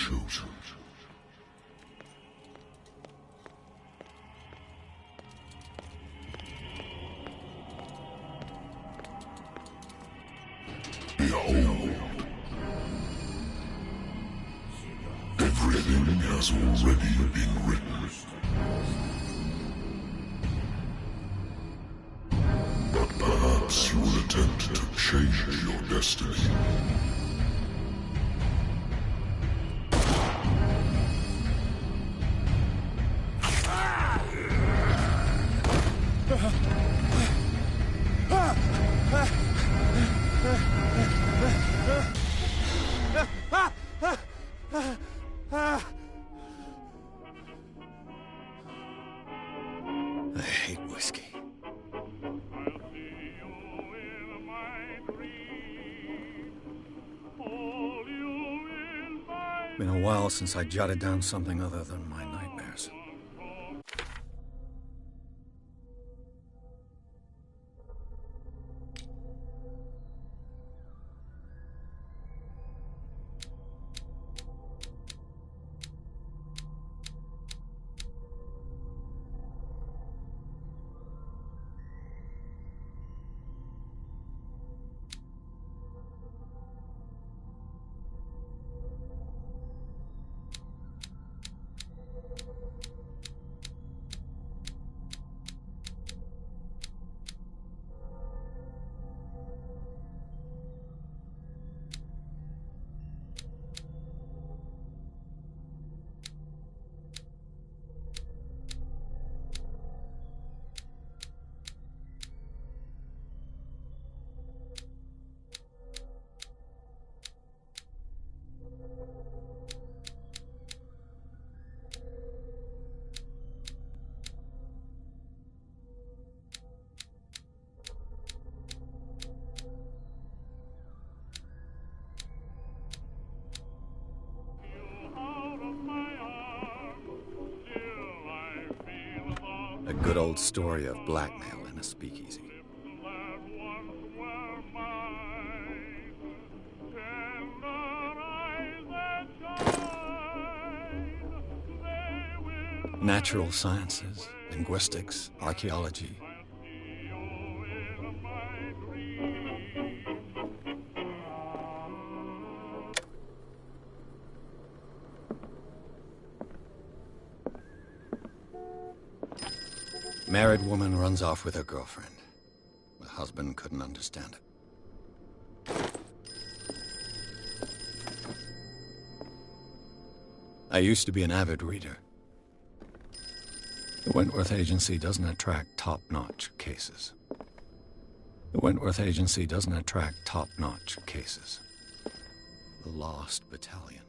chosen. Behold. Everything has already been written. But perhaps you will attempt to change your destiny. I hate whiskey. Been a while since I jotted down something other than my nightmares. A good old story of blackmail in a speakeasy. Natural sciences, linguistics, archaeology. Married woman runs off with her girlfriend. The husband couldn't understand it. I used to be an avid reader. The Wentworth Agency doesn't attract top-notch cases. The Wentworth Agency doesn't attract top-notch cases. The Lost Battalion.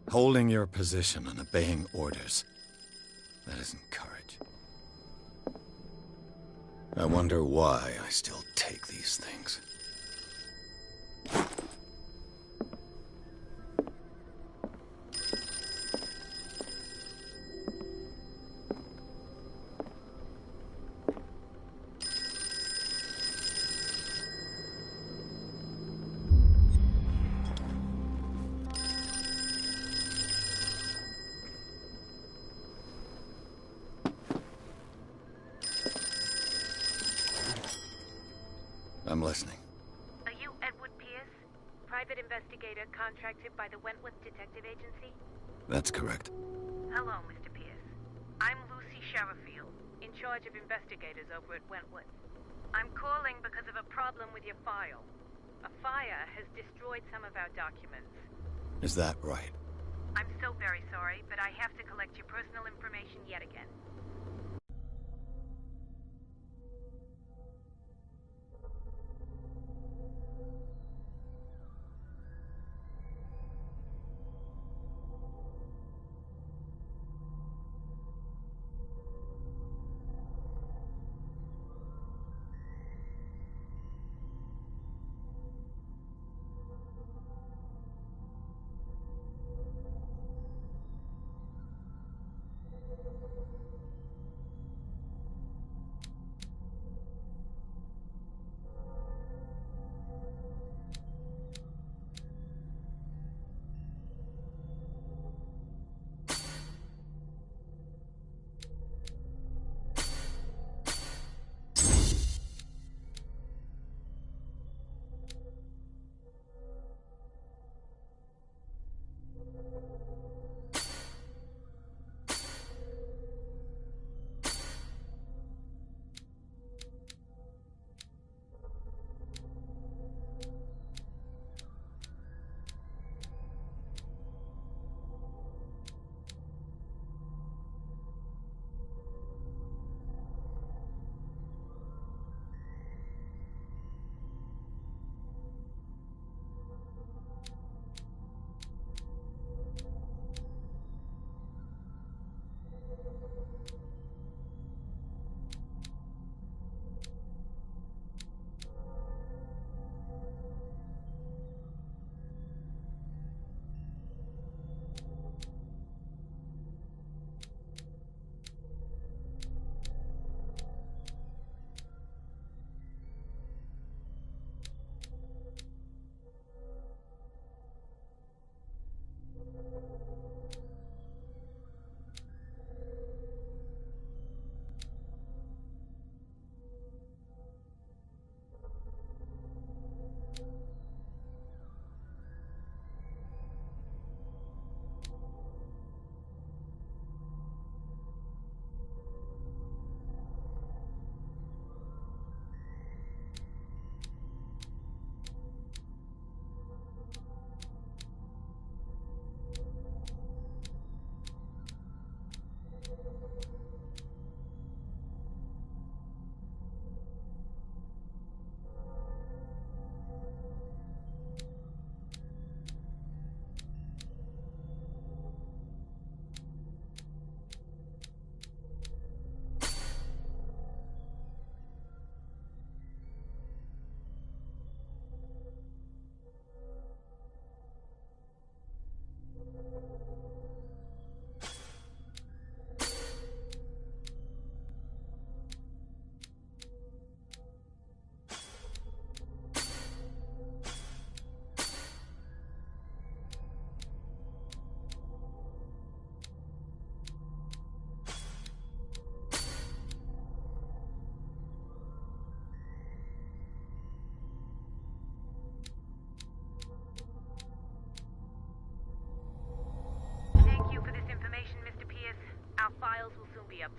Holding your position and obeying orders. That isn't courage. I wonder why I still take these things. I'm listening. Are you Edward Pierce, private investigator contracted by the Wentworth Detective Agency? That's correct. Hello, Mr. Pierce. I'm Lucy Sherifield, in charge of investigators over at Wentworth. I'm calling because of a problem with your file. A fire has destroyed some of our documents. Is that right? I'm so very sorry, but I have to collect your personal information yet again.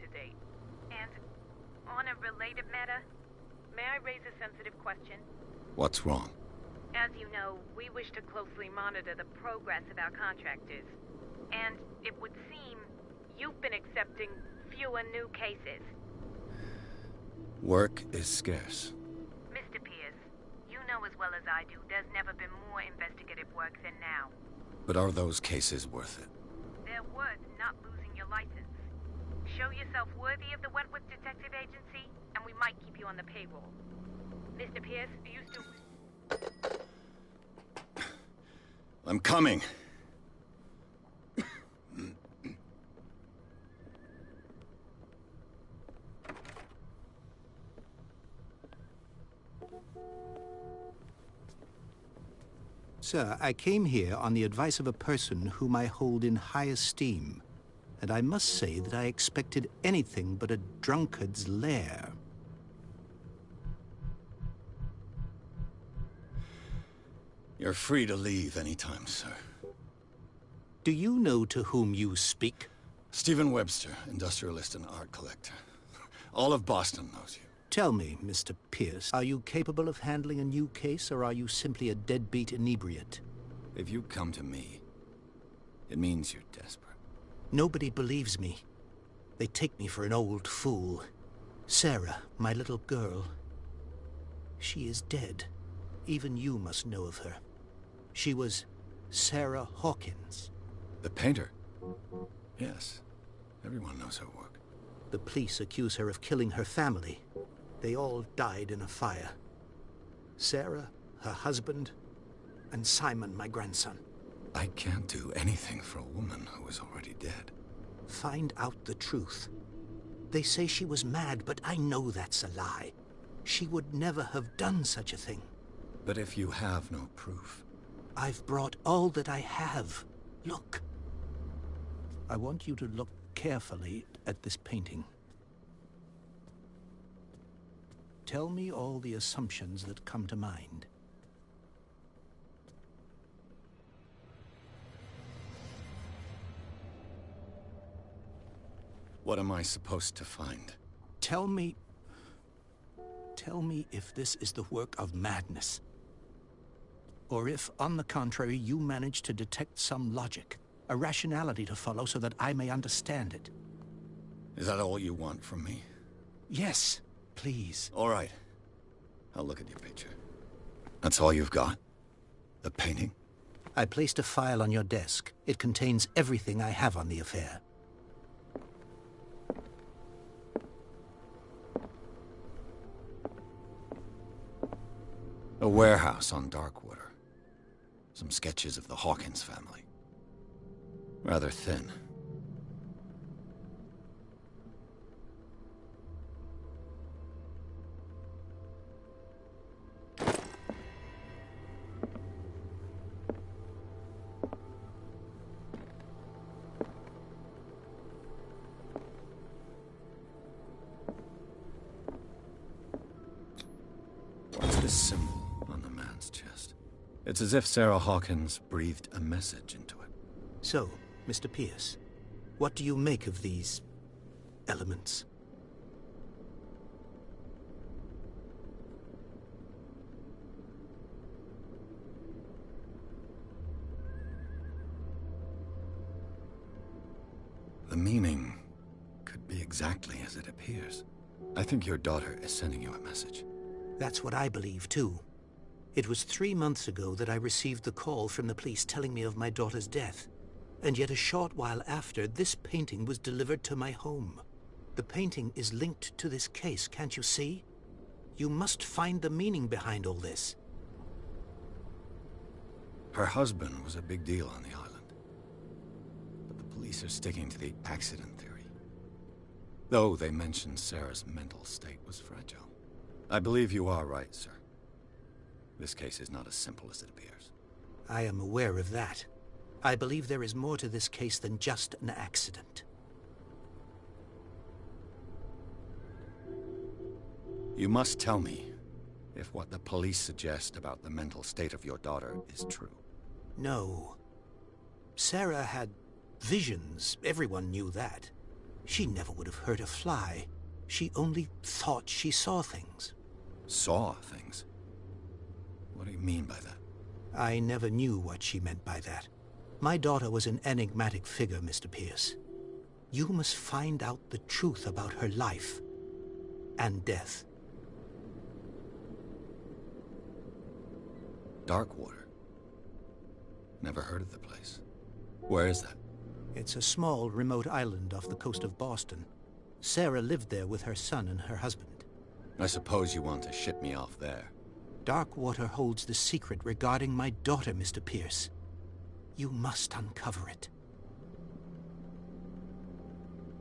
to date. And on a related matter, may I raise a sensitive question? What's wrong? As you know, we wish to closely monitor the progress of our contractors. And it would seem you've been accepting fewer new cases. Work is scarce. Mr. Pierce, you know as well as I do, there's never been more investigative work than now. But are those cases worth it? They're worth not losing your license. Show yourself worthy of the Wentworth Detective Agency, and we might keep you on the payroll. Mr. Pierce, are you still... I'm coming. Sir, I came here on the advice of a person whom I hold in high esteem, and I must say that I expected anything but a drunkard's lair. You're free to leave anytime, sir. Do you know to whom you speak? Stephen Webster, industrialist and art collector. All of Boston knows you. Tell me, Mr. Pierce, are you capable of handling a new case, or are you simply a deadbeat inebriate? If you come to me, it means you're desperate. Nobody believes me. They take me for an old fool. Sarah, my little girl, she is dead. Even you must know of her. She was Sarah Hawkins. The painter? Yes. Everyone knows her work. The police accuse her of killing her family. They all died in a fire. Sarah, her husband, and Simon, my grandson. I can't do anything for a woman who is already dead. Find out the truth. They say she was mad, but I know that's a lie. She would never have done such a thing. But if you have no proof... I've brought all that I have. Look. I want you to look carefully at this painting. Tell me all the assumptions that come to mind. What am I supposed to find? Tell me if this is the work of madness. Or if, on the contrary, you manage to detect some logic, a rationality to follow so that I may understand it. Is that all you want from me? Yes, please. All right. I'll look at your picture. That's all you've got? The painting? I placed a file on your desk. It contains everything I have on the affair. A warehouse on Darkwater. Some sketches of the Hawkins family. Rather thin. What's this symbol on the man's chest? It's as if Sarah Hawkins breathed a message into it. So, Mr. Pierce, what do you make of these elements? The meaning could be exactly as it appears. I think your daughter is sending you a message. That's what I believe, too. It was 3 months ago that I received the call from the police telling me of my daughter's death. And yet a short while after, this painting was delivered to my home. The painting is linked to this case, can't you see? You must find the meaning behind all this. Her husband was a big deal on the island. But the police are sticking to the accident theory. Though they mentioned Sarah's mental state was fragile. I believe you are right, sir. This case is not as simple as it appears. I am aware of that. I believe there is more to this case than just an accident. You must tell me if what the police suggest about the mental state of your daughter is true. No. Sarah had visions. Everyone knew that. She never would have hurt a fly. She only thought she saw things. Saw things? What do you mean by that? I never knew what she meant by that. My daughter was an enigmatic figure, Mr. Pierce. You must find out the truth about her life and death. Darkwater. Never heard of the place. Where is that? It's a small, remote island off the coast of Boston. Sarah lived there with her son and her husband. I suppose you want to ship me off there. Darkwater holds the secret regarding my daughter, Mr. Pierce. You must uncover it.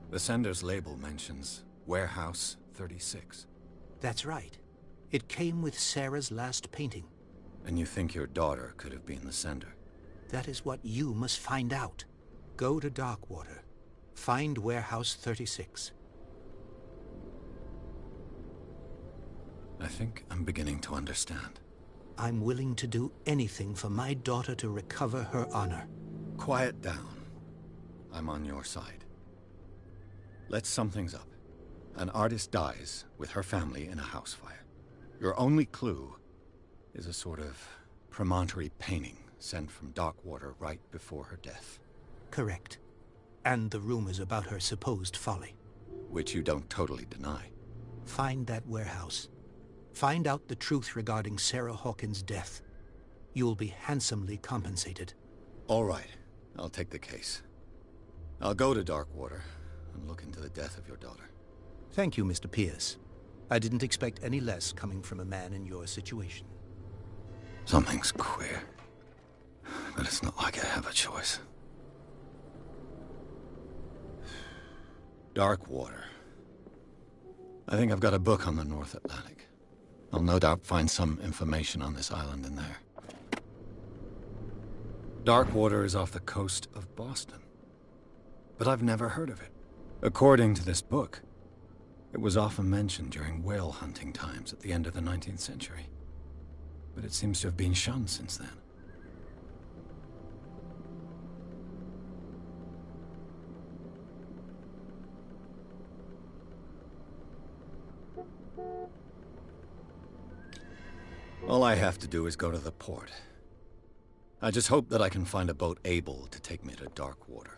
The sender's label mentions Warehouse 36. That's right. It came with Sarah's last painting. And you think your daughter could have been the sender? That is what you must find out. Go to Darkwater. Find Warehouse 36. I think I'm beginning to understand. I'm willing to do anything for my daughter to recover her honor. Quiet down. I'm on your side. Let's sum things up. An artist dies with her family in a house fire. Your only clue is a sort of promontory painting sent from Darkwater right before her death. Correct. And the rumors about her supposed folly. Which you don't totally deny. Find that warehouse. Find out the truth regarding Sarah Hawkins' death. You'll be handsomely compensated. All right. I'll take the case. I'll go to Darkwater and look into the death of your daughter. Thank you, Mr. Pierce. I didn't expect any less coming from a man in your situation. Something's queer. But it's not like I have a choice. Darkwater. I think I've got a book on the North Atlantic. I'll no doubt find some information on this island in there. Darkwater is off the coast of Boston. But I've never heard of it. According to this book, it was often mentioned during whale hunting times at the end of the 19th century. But it seems to have been shunned since then. All I have to do is go to the port. I just hope that I can find a boat able to take me to Darkwater.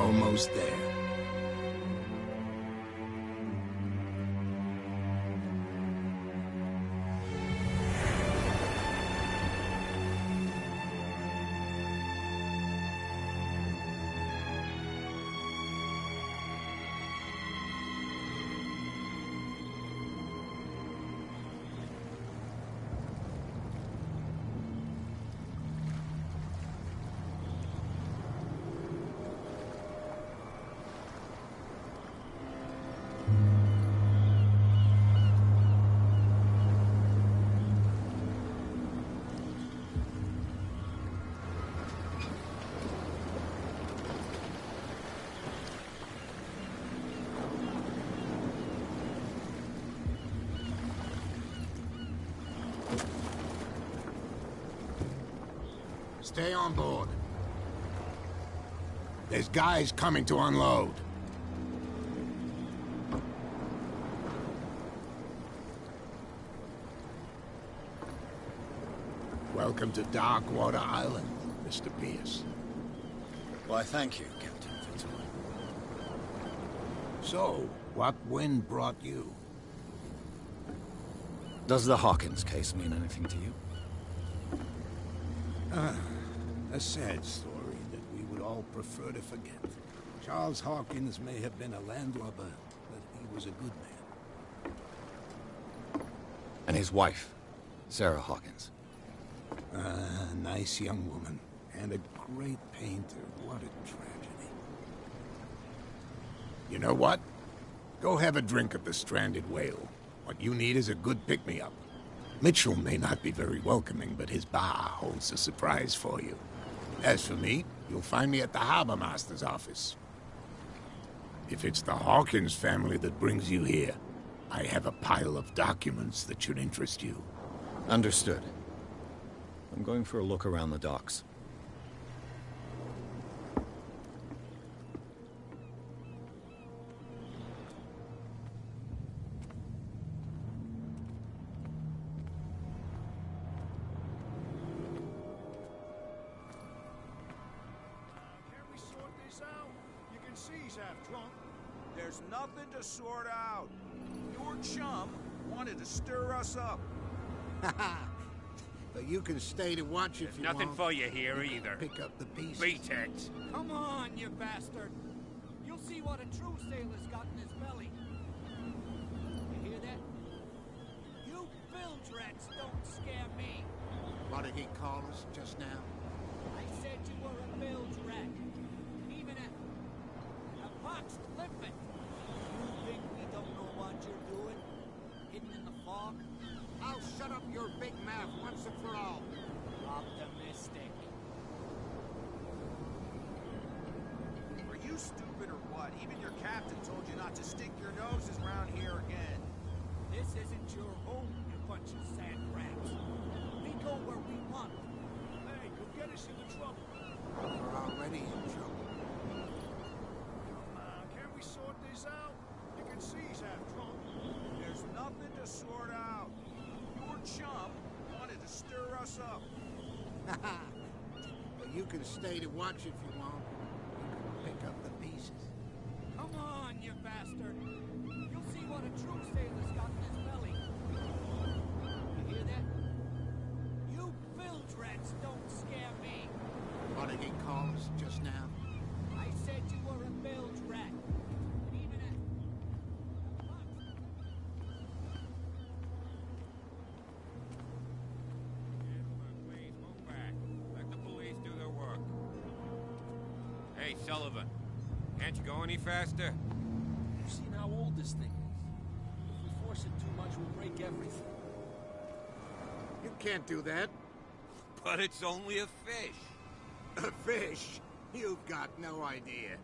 Almost there. Stay on board. There's guys coming to unload. Welcome to Darkwater Island, Mr. Pierce. Why, thank you, Captain Cthulu. So, what wind brought you? Does the Hawkins case mean anything to you? A sad story that we would all prefer to forget. Charles Hawkins may have been a landlubber, but he was a good man. And his wife, Sarah Hawkins. A nice young woman, and a great painter. What a tragedy. You know what? Go have a drink at the Stranded Whale. What you need is a good pick-me-up. Mitchell may not be very welcoming, but his bar holds a surprise for you. As for me, you'll find me at the Harbor Master's office. If it's the Hawkins family that brings you here, I have a pile of documents that should interest you. Understood. I'm going for a look around the docks. There's nothing to sort out. Your chum wanted to stir us up. But you can stay to watch if you want. Nothing for you here either. Pick up the pieces. Beat it. Come on, you bastard! You'll see what a true sailor's got in his belly. You hear that? You bilge rats don't scare me. What did he call us just now? I said you were a bilge rat. Even a pox limpet. You think we don't know what you're doing? Hidden in the fog? I'll shut up your big mouth once and for all. Optimistic. Are you stupid or what? Even your captain told you not to stick your noses around here again. This isn't your home, you bunch of sand rats. We go where we want. Hey, you'll get us into trouble. We're already in trouble. Can't we sort this out? You can see he's half drunk. There's nothing to sort out. Your chum wanted to stir us up. But you can stay to watch if you want. You can pick up the pieces. Come on, you bastard. You'll see what a true sailor's got in his belly. You hear that? You bilge rats don't scare me. What did he call us just now? I said you were a bilge rat. Even a... Gentlemen, please move back. Let the police do their work. Hey, Sullivan. Can't you go any faster? You've seen how old this thing is. If we force it too much, we'll break everything. You can't do that. But it's only a fish. A fish? You've got no idea.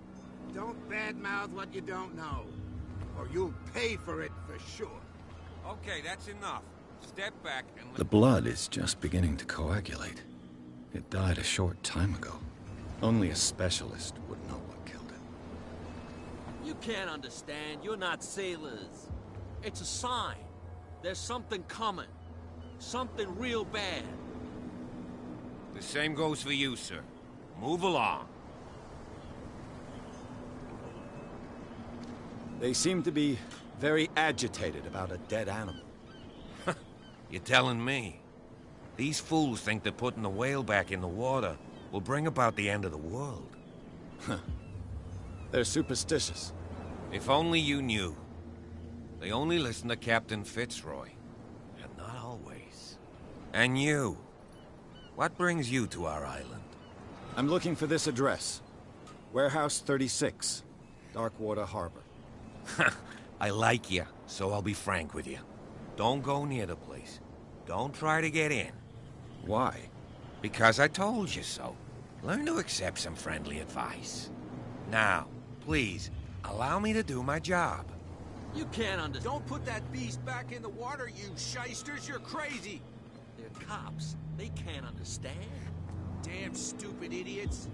Don't badmouth what you don't know, or you'll pay for it for sure. Okay, that's enough. Step back and let... The blood is just beginning to coagulate. It died a short time ago. Only a specialist would know what killed it. You can't understand. You're not sailors. It's a sign. There's something coming. Something real bad. The same goes for you, sir. Move along. They seem to be very agitated about a dead animal. You're telling me? These fools think that putting the whale back in the water will bring about the end of the world. They're superstitious. If only you knew. They only listen to Captain Fitzroy. And not always. And you. What brings you to our island? I'm looking for this address. Warehouse 36, Darkwater Harbor. I like you, so I'll be frank with you. Don't go near the place. Don't try to get in. Why? Because I told you so. Learn to accept some friendly advice. Now, please, allow me to do my job. You can't understand. Don't put that beast back in the water, you shysters. You're crazy. They're cops. They can't understand. Damn stupid idiots.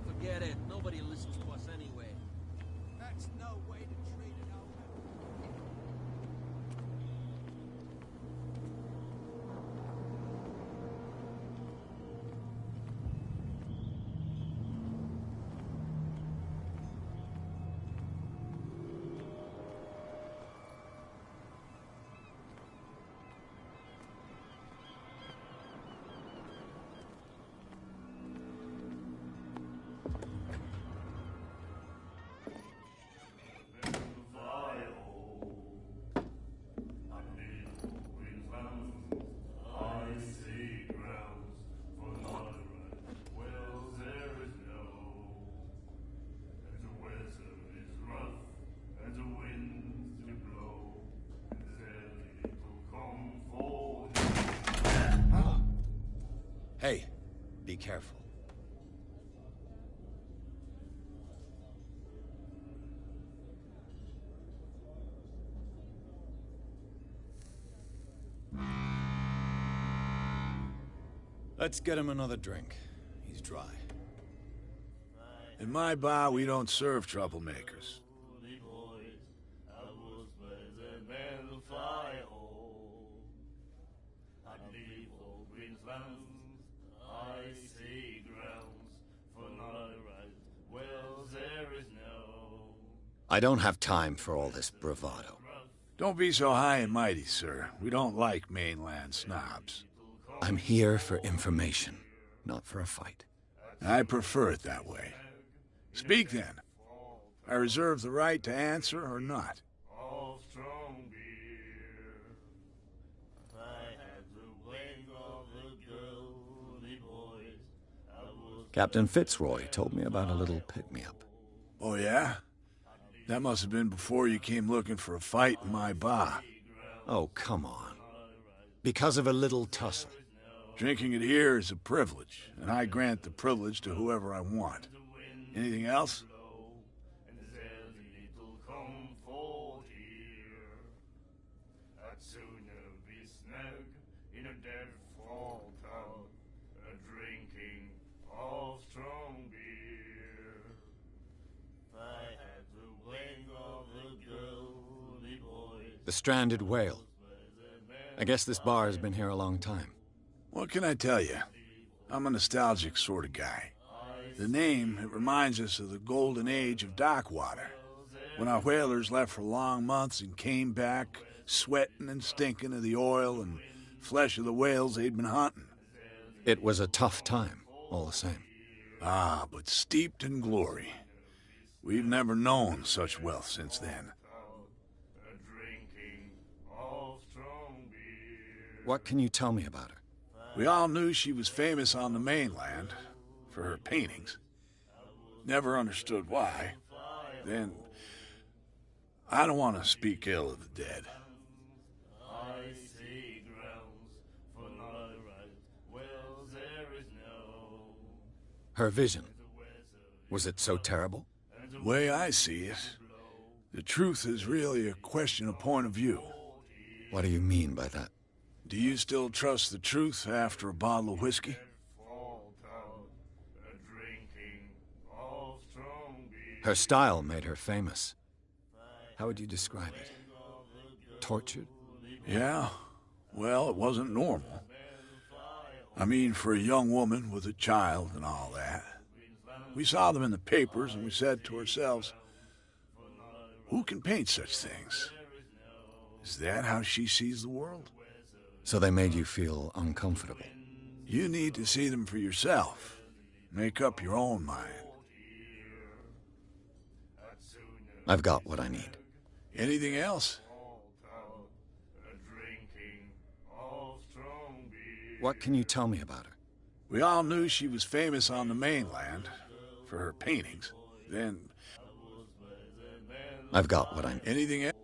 Forget it. Nobody listens to us anyway. That's no way to treat an old man. Hey, be careful. Let's get him another drink. He's dry. In my bar, we don't serve troublemakers. I don't have time for all this bravado. Don't be so high and mighty, sir. We don't like mainland snobs. I'm here for information, not for a fight. I prefer it that way. Speak then. I reserve the right to answer or not. Captain Fitzroy told me about a little pick-me-up. Oh, yeah? That must have been before you came looking for a fight in my bar. Oh, come on. Because of a little tussle. Drinking it here is a privilege, and I grant the privilege to whoever I want. Anything else? The stranded whale. I guess this bar has been here a long time. What can I tell you? I'm a nostalgic sort of guy. The name, it reminds us of the golden age of dock water, when our whalers left for long months and came back sweating and stinking of the oil and flesh of the whales they'd been hunting. It was a tough time, all the same. Ah, but steeped in glory. We've never known such wealth since then. What can you tell me about her? We all knew she was famous on the mainland for her paintings. Never understood why. Then, I don't want to speak ill of the dead. Her vision. Was it so terrible? The way I see it, the truth is really a question of point of view. What do you mean by that? Do you still trust the truth after a bottle of whiskey? Her style made her famous. How would you describe it? Tortured? Yeah. Well, it wasn't normal. I mean, for a young woman with a child and all that. We saw them in the papers and we said to ourselves, who can paint such things? Is that how she sees the world? So they made you feel uncomfortable? You need to see them for yourself. Make up your own mind. I've got what I need. Anything else? What can you tell me about her? We all knew she was famous on the mainland for her paintings. Then... I've got what I need. Anything else?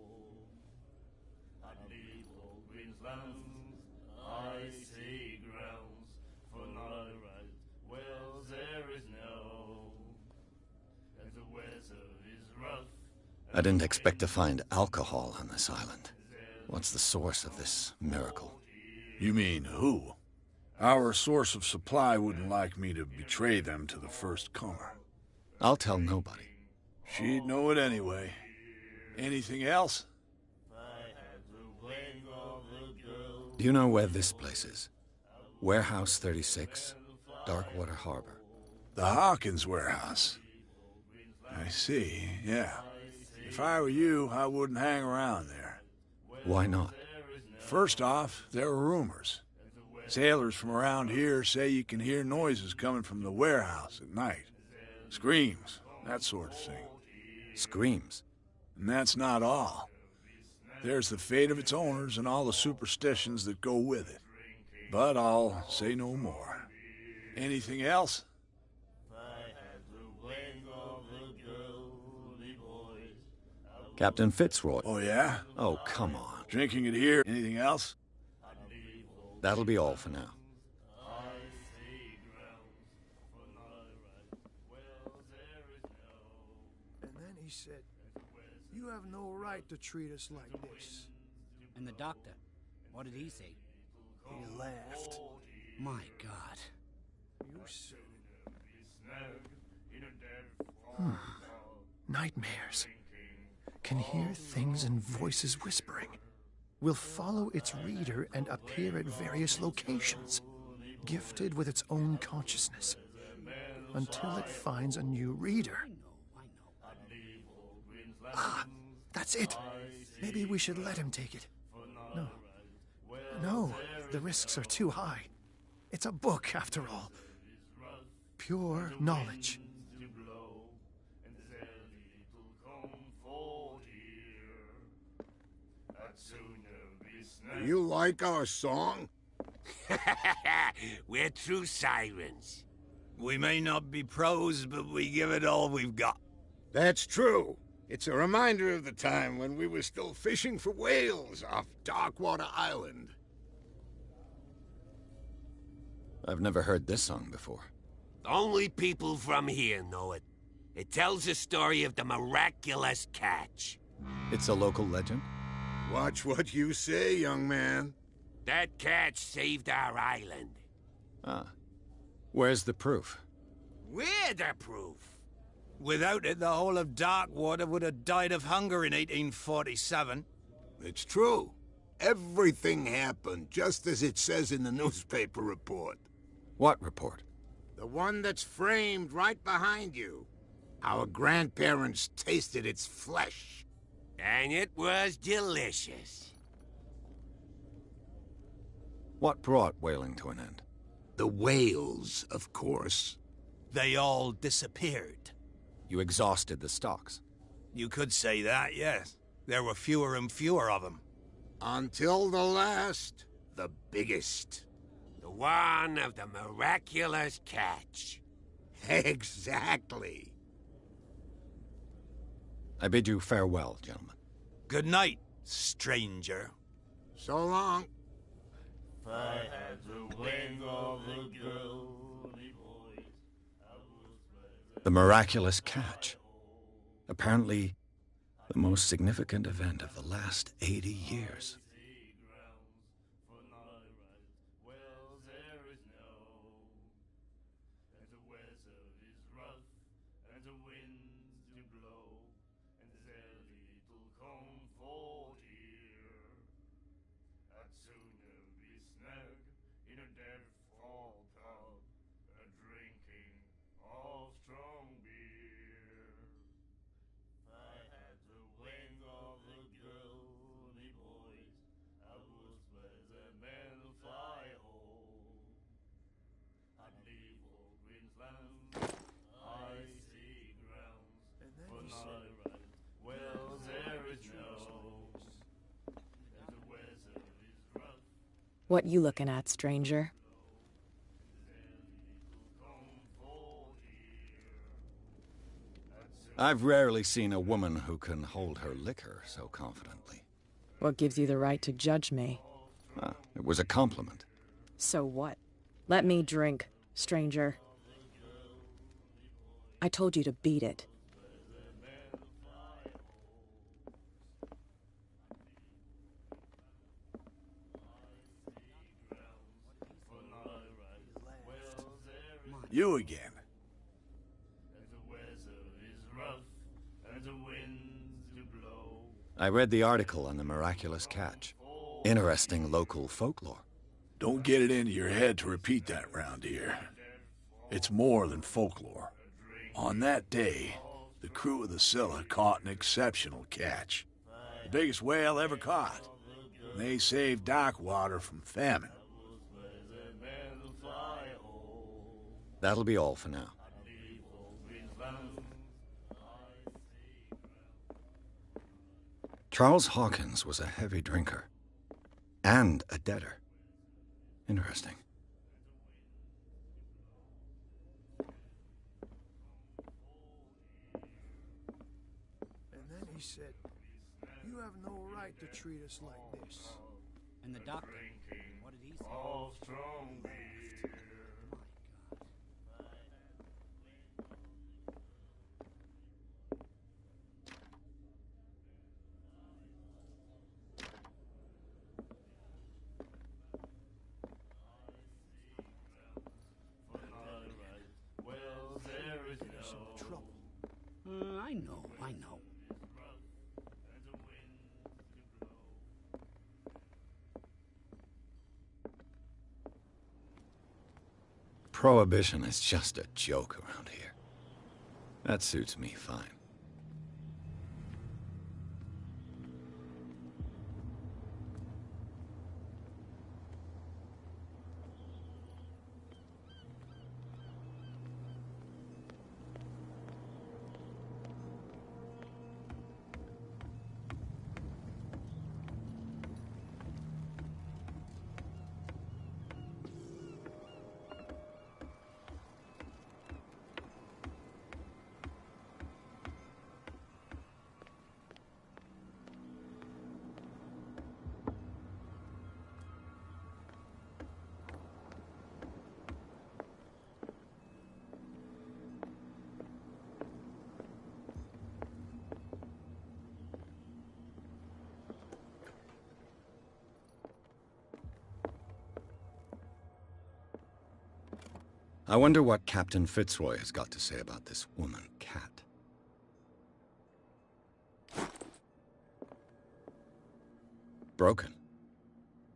I didn't expect to find alcohol on this island. What's the source of this miracle? You mean who? Our source of supply wouldn't like me to betray them to the first comer. I'll tell nobody. She'd know it anyway. Anything else? Do you know where this place is? Warehouse 36, Darkwater Harbor. The Hawkins warehouse. I see, yeah. If I were you, I wouldn't hang around there. Why not? First off, there are rumors. Sailors from around here say you can hear noises coming from the warehouse at night. Screams, that sort of thing. Screams? And that's not all. There's the fate of its owners and all the superstitions that go with it. But I'll say no more. Anything else? Captain Fitzroy. Oh, yeah? Oh, come on. Drinking it here. Anything else? That'll be all for now. And then he said, "You have no right to treat us like this." And the doctor, what did he say? He laughed. My God. You said it. Nightmares. Can hear things and voices whispering. Will follow its reader and appear at various locations, gifted with its own consciousness, until it finds a new reader. Ah, that's it. Maybe we should let him take it. No. No, the risks are too high. It's a book, after all. Pure knowledge. Do you like our song? We're true sirens. We may not be pros, but we give it all we've got. That's true. It's a reminder of the time when we were still fishing for whales off Darkwater Island. I've never heard this song before. Only people from here know it. It tells the story of the miraculous catch. It's a local legend? Watch what you say, young man. That catch saved our island. Ah. Where's the proof? We're the proof. Without it, the whole of Darkwater would have died of hunger in 1847. It's true. Everything happened just as it says in the newspaper report. What report? The one that's framed right behind you. Our grandparents tasted its flesh. And it was delicious. What brought whaling to an end? The whales, of course. They all disappeared. You exhausted the stocks. You could say that, yes. There were fewer and fewer of them. Until the last, the biggest. The one of the miraculous catch. Exactly. I bid you farewell, gentlemen. Good night, stranger. So long. If I had the wing of the girl, boys, The miraculous catch. Apparently, the most significant event of the last 80 years. What you looking at, stranger? I've rarely seen a woman who can hold her liquor so confidently. What gives you the right to judge me? Ah, it was a compliment. So what? Let me drink, stranger. I told you to beat it. You again. The weather is rough, and the winds do blow. I read the article on the miraculous catch. Interesting local folklore. Don't get it into your head to repeat that round here. It's more than folklore. On that day, the crew of the Scylla caught an exceptional catch. The biggest whale ever caught. And they saved dock water from famine. That'll be all for now. Charles Hawkins was a heavy drinker. And a debtor. Interesting. And then he said, "You have no right to treat us like this." And the doctor, what did he say? All strong beer. Well, there is no trouble. I know. Prohibition is just a joke around here. That suits me fine. I wonder what Captain Fitzroy has got to say about this woman, Cat. Broken.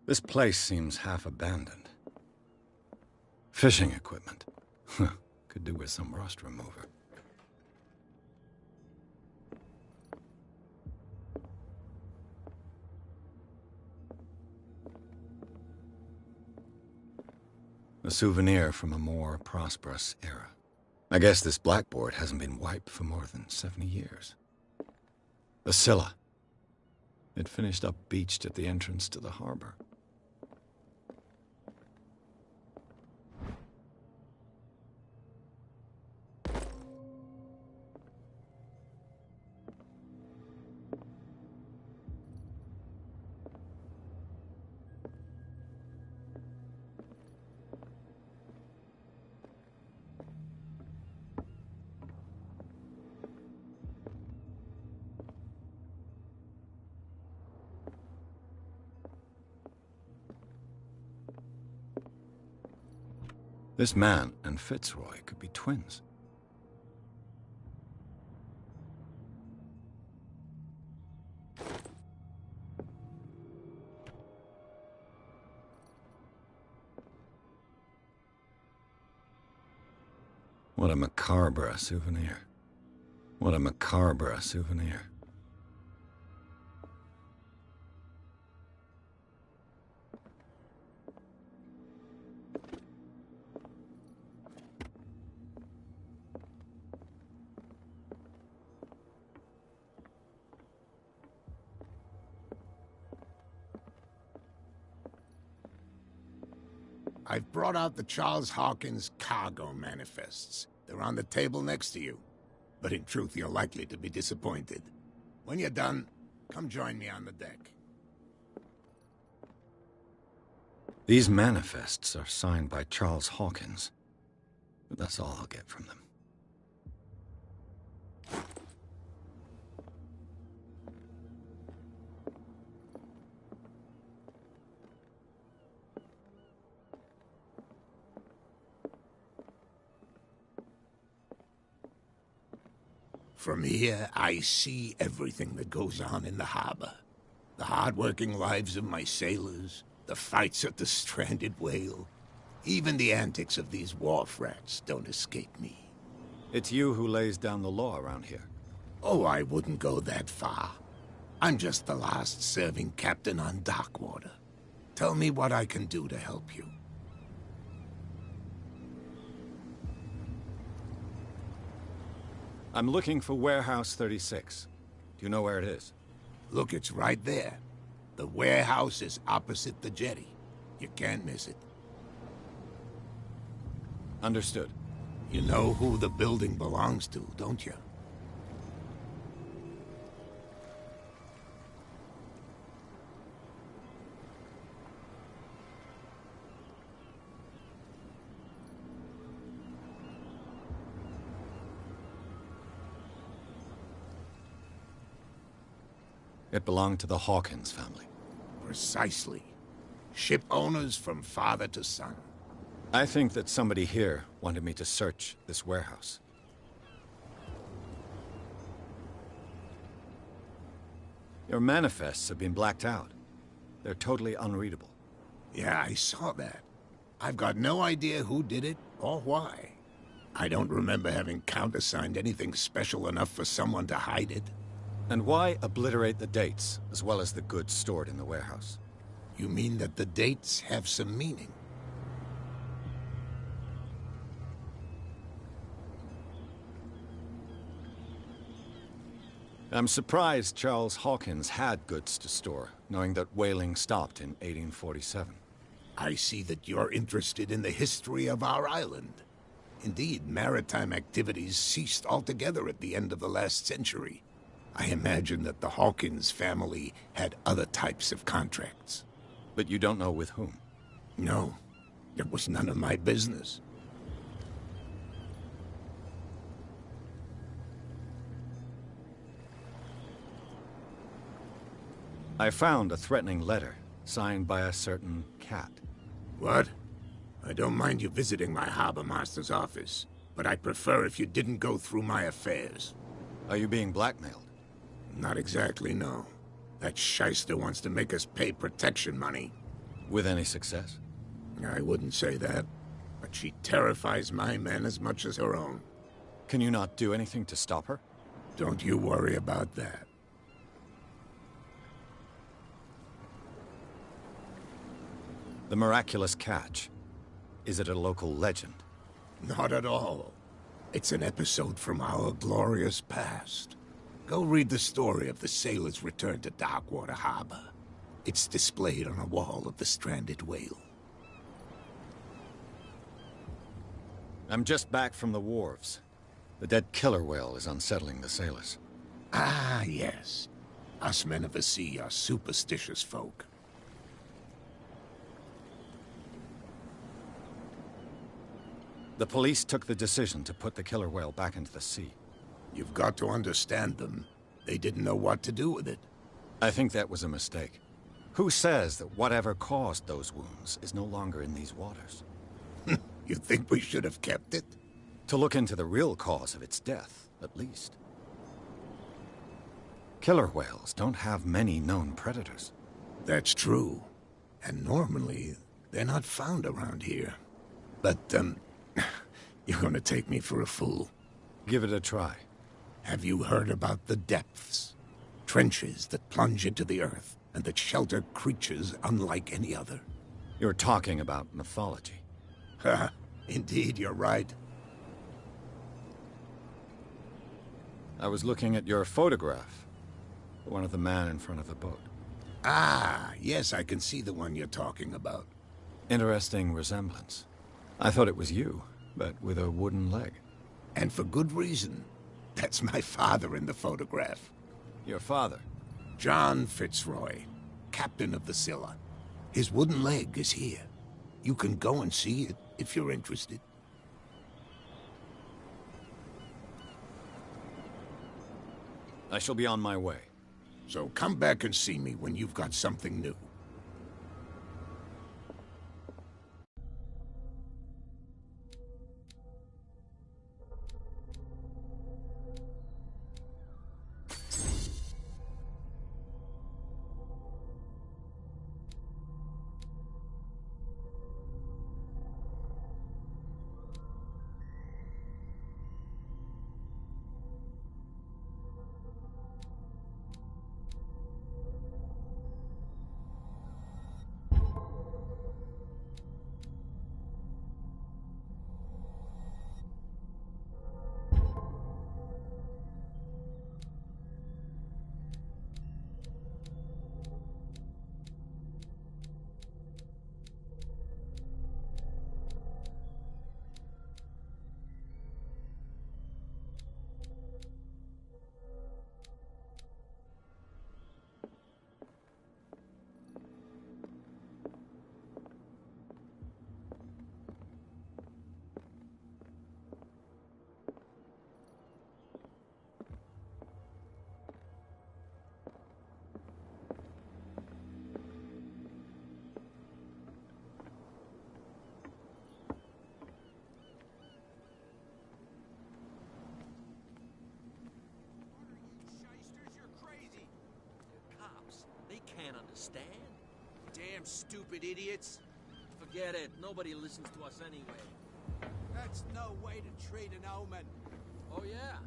This place seems half abandoned. Fishing equipment. Could do with some rust remover. A souvenir from a more prosperous era. I guess this blackboard hasn't been wiped for more than 70 years. The Scylla. It finished up beached at the entrance to the harbor. This man and Fitzroy could be twins. What a macabre souvenir. What a macabre souvenir. I've brought out the Charles Hawkins cargo manifests. They're on the table next to you. But in truth, you're likely to be disappointed. When you're done, come join me on the deck. These manifests are signed by Charles Hawkins. But that's all I'll get from them. From here, I see everything that goes on in the harbor. The hard-working lives of my sailors, the fights at the stranded whale. Even the antics of these wharf rats don't escape me. It's you who lays down the law around here. Oh, I wouldn't go that far. I'm just the last serving captain on Darkwater. Tell me what I can do to help you. I'm looking for Warehouse 36. Do you know where it is? Look, it's right there. The warehouse is opposite the jetty. You can't miss it. Understood. You know who the building belongs to, don't you? It belonged to the Hawkins family. Precisely. Ship owners from father to son. I think that somebody here wanted me to search this warehouse. Your manifests have been blacked out. They're totally unreadable. Yeah, I saw that. I've got no idea who did it or why. I don't remember having countersigned anything special enough for someone to hide it. And why obliterate the dates, as well as the goods stored in the warehouse? You mean that the dates have some meaning? I'm surprised Charles Hawkins had goods to store, knowing that whaling stopped in 1847. I see that you're interested in the history of our island. Indeed, maritime activities ceased altogether at the end of the last century. I imagine that the Hawkins family had other types of contracts. But you don't know with whom? No, it was none of my business. I found a threatening letter, signed by a certain cat. What? I don't mind you visiting my harbor master's office, but I'd prefer if you didn't go through my affairs. Are you being blackmailed? Not exactly, no. That shyster wants to make us pay protection money. With any success? I wouldn't say that, but she terrifies my men as much as her own. Can you not do anything to stop her? Don't you worry about that. The miraculous catch. Is it a local legend? Not at all. It's an episode from our glorious past. Go read the story of the sailor's return to Darkwater Harbor. It's displayed on a wall of the stranded whale. I'm just back from the wharves. The dead killer whale is unsettling the sailors. Ah, yes. Us men of the sea are superstitious folk. The police took the decision to put the killer whale back into the sea. You've got to understand them. They didn't know what to do with it. I think that was a mistake. Who says that whatever caused those wounds is no longer in these waters? You think we should have kept it? To look into the real cause of its death, at least. Killer whales don't have many known predators. That's true. And normally, they're not found around here. But, you're gonna take me for a fool. Give it a try. Have you heard about the depths? Trenches that plunge into the earth, and that shelter creatures unlike any other. You're talking about mythology. Ha! Indeed, you're right. I was looking at your photograph. The one of the man in front of the boat. Ah, yes, I can see the one you're talking about. Interesting resemblance. I thought it was you, but with a wooden leg. And for good reason. That's my father in the photograph. Your father? John Fitzroy, captain of the Scylla. His wooden leg is here. You can go and see it if you're interested. I shall be on my way. So come back and see me when you've got something new. understand? Damn stupid idiots. Forget it. Nobody listens to us anyway. That's no way to treat an omen. Oh, yeah?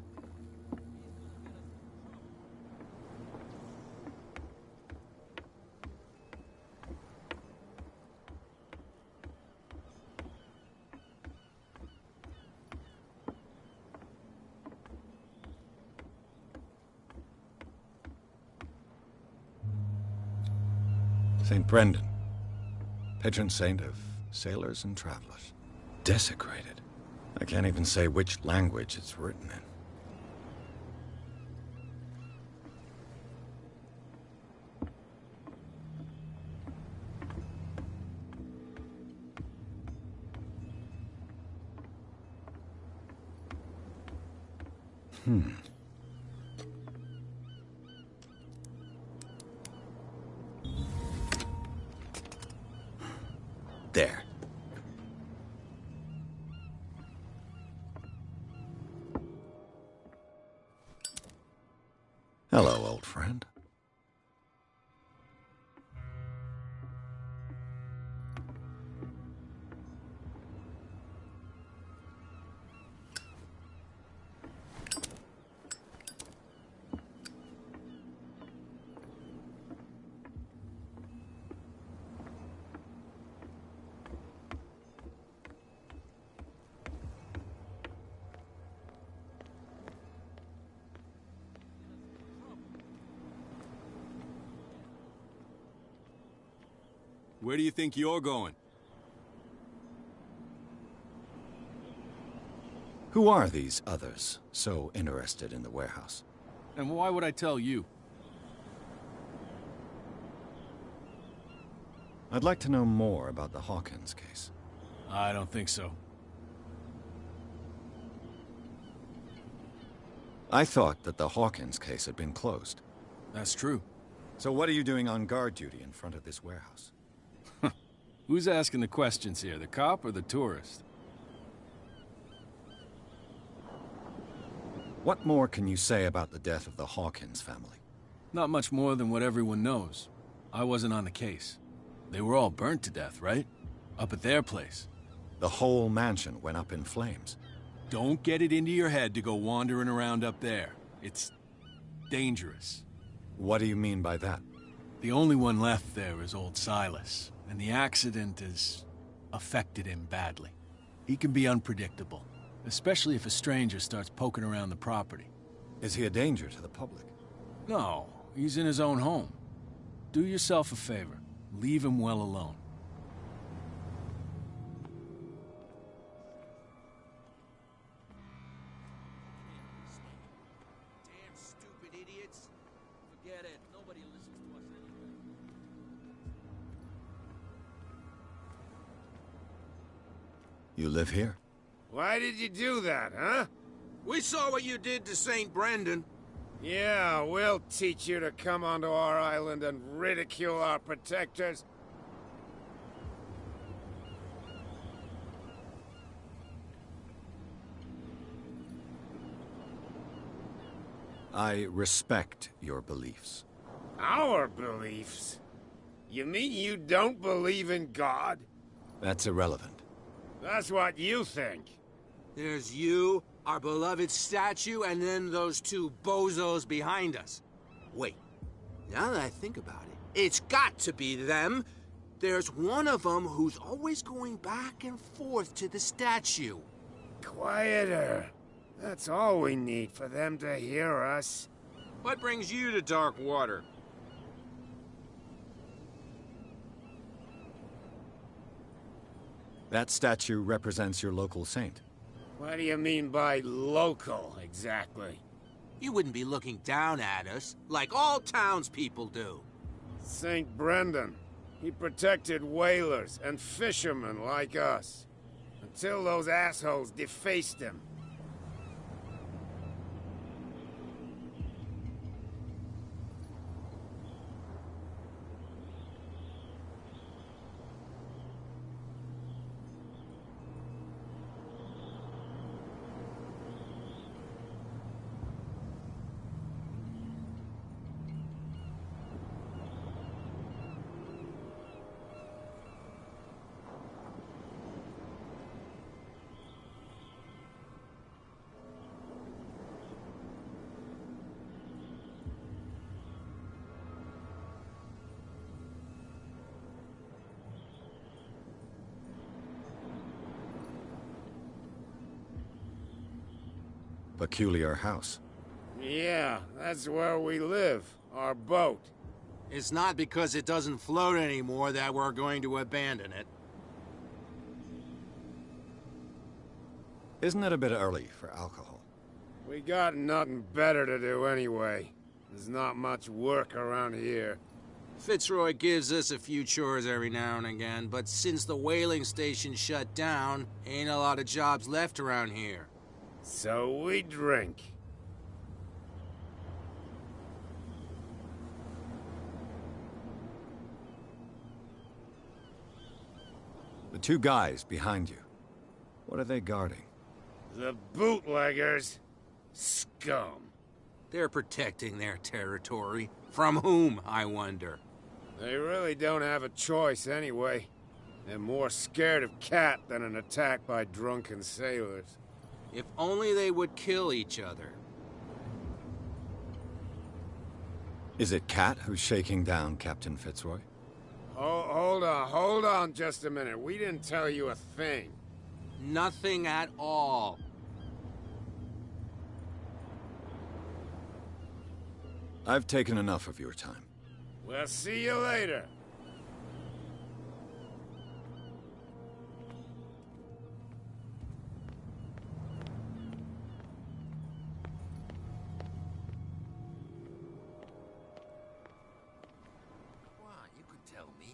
St. Brendan, patron saint of sailors and travelers. Desecrated. I can't even say which language it's written in. There. Hello, old friend. Where do you think you're going? Who are these others so interested in the warehouse? And why would I tell you? I'd like to know more about the Hawkins case. I don't think so. I thought that the Hawkins case had been closed. That's true. So what are you doing on guard duty in front of this warehouse? Who's asking the questions here, the cop or the tourist? What more can you say about the death of the Hawkins family? Not much more than what everyone knows. I wasn't on the case. They were all burnt to death, right? Up at their place. The whole mansion went up in flames. Don't get it into your head to go wandering around up there. It's dangerous. What do you mean by that? The only one left there is old Silas, and the accident has affected him badly. He can be unpredictable, especially if a stranger starts poking around the property. Is he a danger to the public? No, he's in his own home. Do yourself a favor. Leave him well alone. Damn stupid idiots. Forget it. Nobody listens to us anyway. You live here? Why did you do that, huh? We saw what you did to St. Brendan. Yeah, we'll teach you to come onto our island and ridicule our protectors. I respect your beliefs. Our beliefs? You mean you don't believe in God? That's irrelevant. That's what you think. There's you, our beloved statue, and then those two bozos behind us. Wait, now that I think about it, it's got to be them. There's one of them who's always going back and forth to the statue. Quieter. That's all we need for them to hear us. What brings you to dark water? That statue represents your local saint. What do you mean by local, exactly? You wouldn't be looking down at us, like all townspeople do. St. Brendan. He protected whalers and fishermen like us. Until those assholes defaced him. peculiar house. Yeah, that's where we live. Our boat. It's not because it doesn't float anymore that we're going to abandon it. Isn't it a bit early for alcohol? We got nothing better to do anyway. There's not much work around here. Fitzroy gives us a few chores every now and again, but since the whaling station shut down, ain't a lot of jobs left around here. So we drink. The two guys behind you, what are they guarding? The bootleggers. Scum. They're protecting their territory. From whom, I wonder? They really don't have a choice anyway. They're more scared of Cat than an attack by drunken sailors. If only they would kill each other. Is it Cat who's shaking down Captain Fitzroy? Oh, hold on just a minute. We didn't tell you a thing. Nothing at all. I've taken enough of your time. We'll see you later. You could tell me.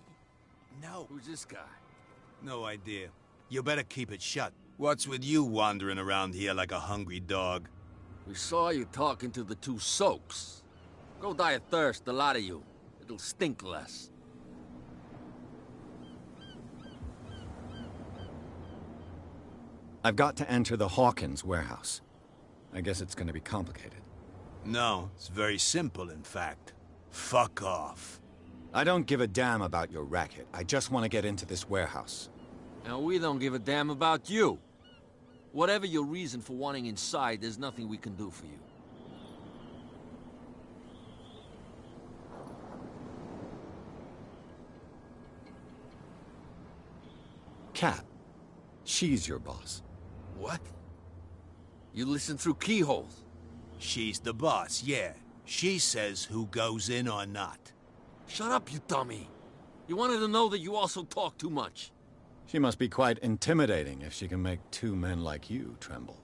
No. Who's this guy? No idea. You better keep it shut. What's with you wandering around here like a hungry dog? We saw you talking to the two soaks. Go die of thirst, the lot of you. It'll stink less. I've got to enter the Hawkins warehouse. I guess it's going to be complicated. No, it's very simple, in fact. Fuck off. I don't give a damn about your racket. I just want to get into this warehouse. And we don't give a damn about you. Whatever your reason for wanting inside, there's nothing we can do for you. Cat. She's your boss. What? You listen through keyholes? She's the boss, yeah. She says who goes in or not. Shut up, you dummy. You wanted to know that you also talk too much. She must be quite intimidating if she can make two men like you tremble.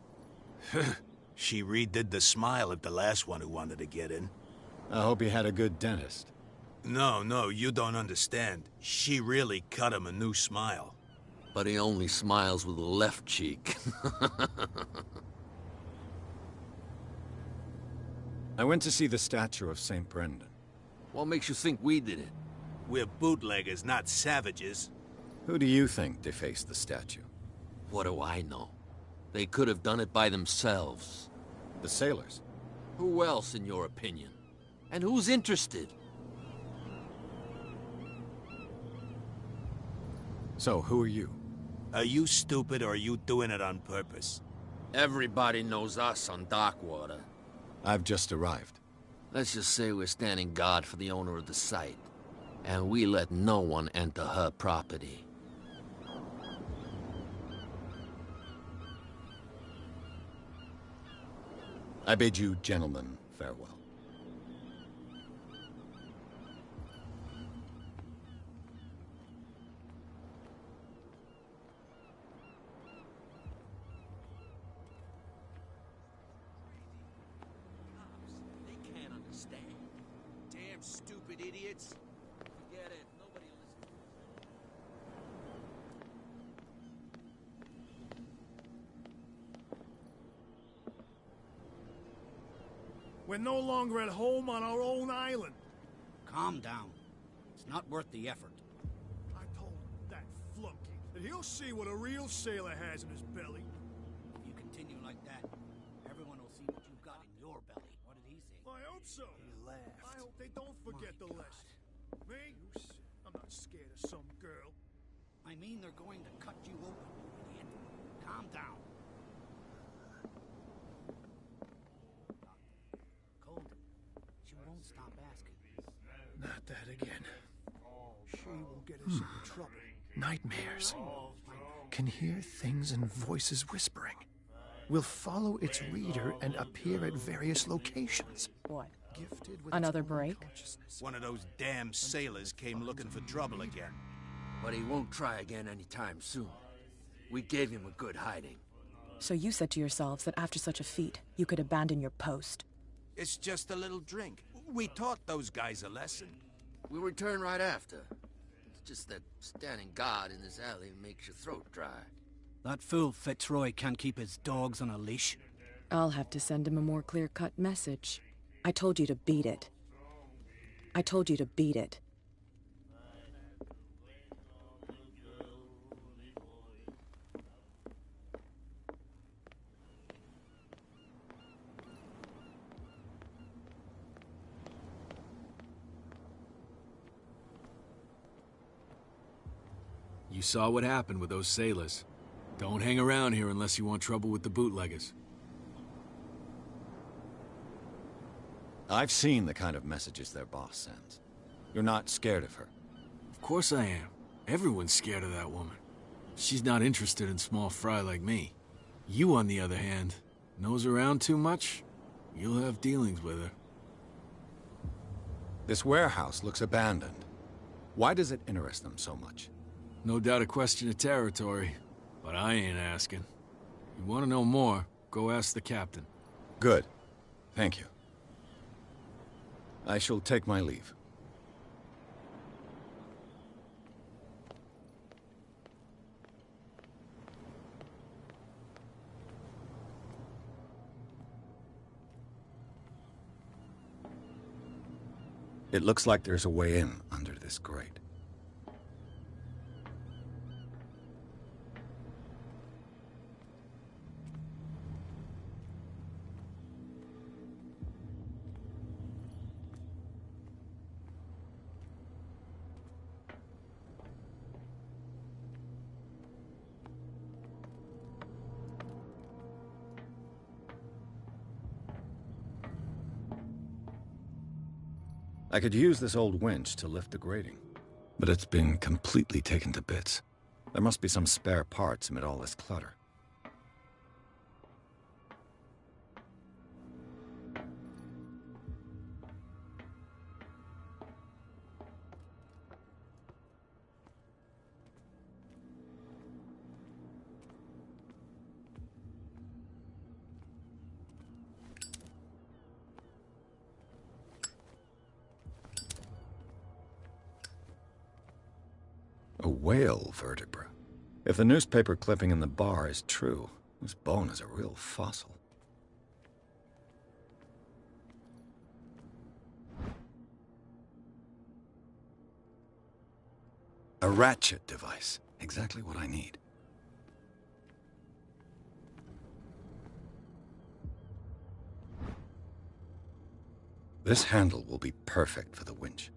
She redid the smile at the last one who wanted to get in. I hope he had a good dentist. No, you don't understand. She really cut him a new smile. But he only smiles with the left cheek. I went to see the statue of St. Brendan. What makes you think we did it? We're bootleggers, not savages. Who do you think defaced the statue? What do I know? They could have done it by themselves. The sailors? Who else, in your opinion? And who's interested? So, who are you? Are you stupid or are you doing it on purpose? Everybody knows us on Darkwater. I've just arrived. Let's just say we're standing guard for the owner of the site. And we let no one enter her property. I bid you gentlemen farewell. They can't understand. Damn stupid idiots. Forget it. Nobody listens. We're no longer at home on our own island. Calm down. It's not worth the effort. I told that flunky that he'll see what a real sailor has in his belly. If you continue like that, everyone will see what you've got in your belly. What did he say? I hope so. He laughed. I hope they don't forget the lesson. Me? I'm not scared of some girl. I mean, they're going to cut you open, you idiot. Calm down. Cold. She won't stop asking. Not that again. She will get us in trouble. Nightmares. Can hear things and voices whispering. will follow its reader and appear at various locations. What? Gifted with Another its own break? consciousness. One of those damn sailors came looking for trouble again. But he won't try again anytime soon. We gave him a good hiding. So you said to yourselves that after such a feat, you could abandon your post. It's just a little drink. We taught those guys a lesson. We'll return right after. It's just that standing guard in this alley makes your throat dry. That fool Fitzroy can't keep his dogs on a leash. I'll have to send him a more clear-cut message. I told you to beat it. I told you to beat it. You saw what happened with those sailors. Don't hang around here unless you want trouble with the bootleggers. I've seen the kind of messages their boss sends. You're not scared of her. Of course I am. Everyone's scared of that woman. She's not interested in small fry like me. You, on the other hand, nose around too much, you'll have dealings with her. This warehouse looks abandoned. Why does it interest them so much? No doubt a question of territory, but I ain't asking. You want to know more, go ask the captain. Good. Thank you. I shall take my leave. It looks like there's a way in under this grate. I could use this old winch to lift the grating, but it's been completely taken to bits. There must be some spare parts amid all this clutter. A whale vertebra. If the newspaper clipping in the bar is true, this bone is a real fossil. A ratchet device. Exactly what I need. This handle will be perfect for the winch.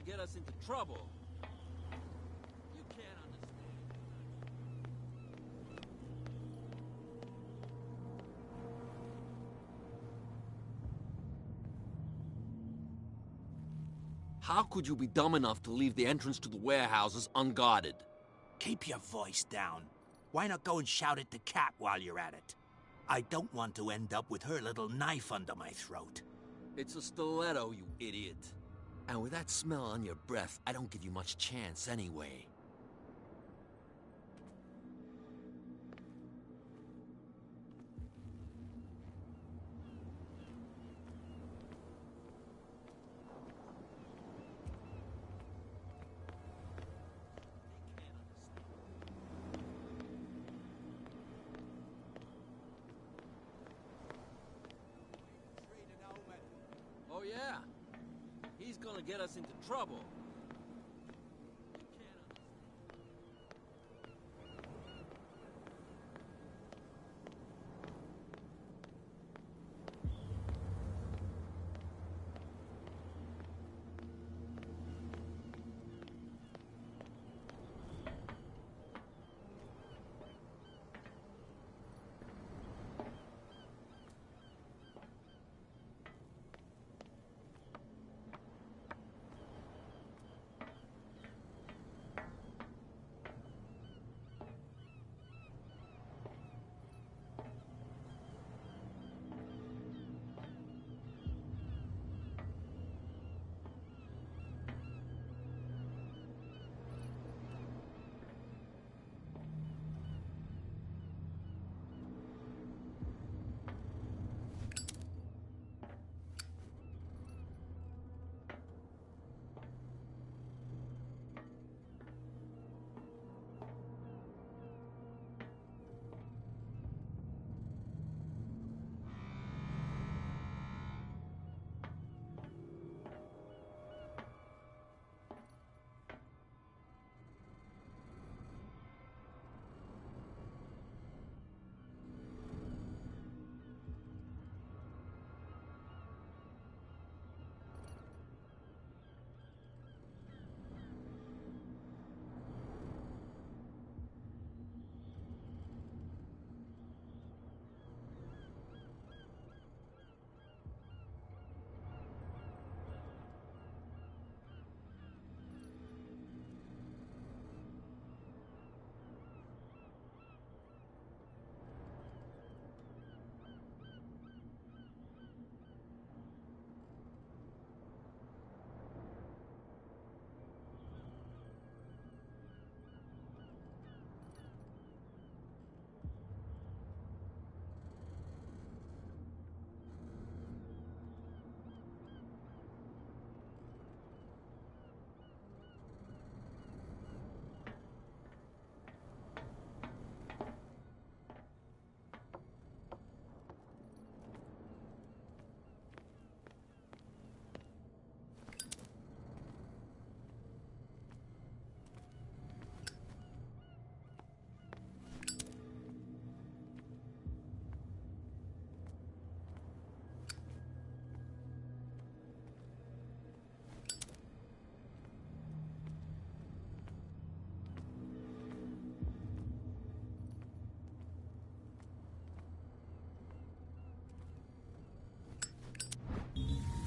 get us into trouble. You can't understand. How could you be dumb enough to leave the entrance to the warehouses unguarded? Keep your voice down. Why not go and shout at the cat while you're at it? I don't want to end up with her little knife under my throat. It's a stiletto, you idiot. And with that smell on your breath, I don't give you much chance anyway. Oh yeah, he's gonna get us into trouble.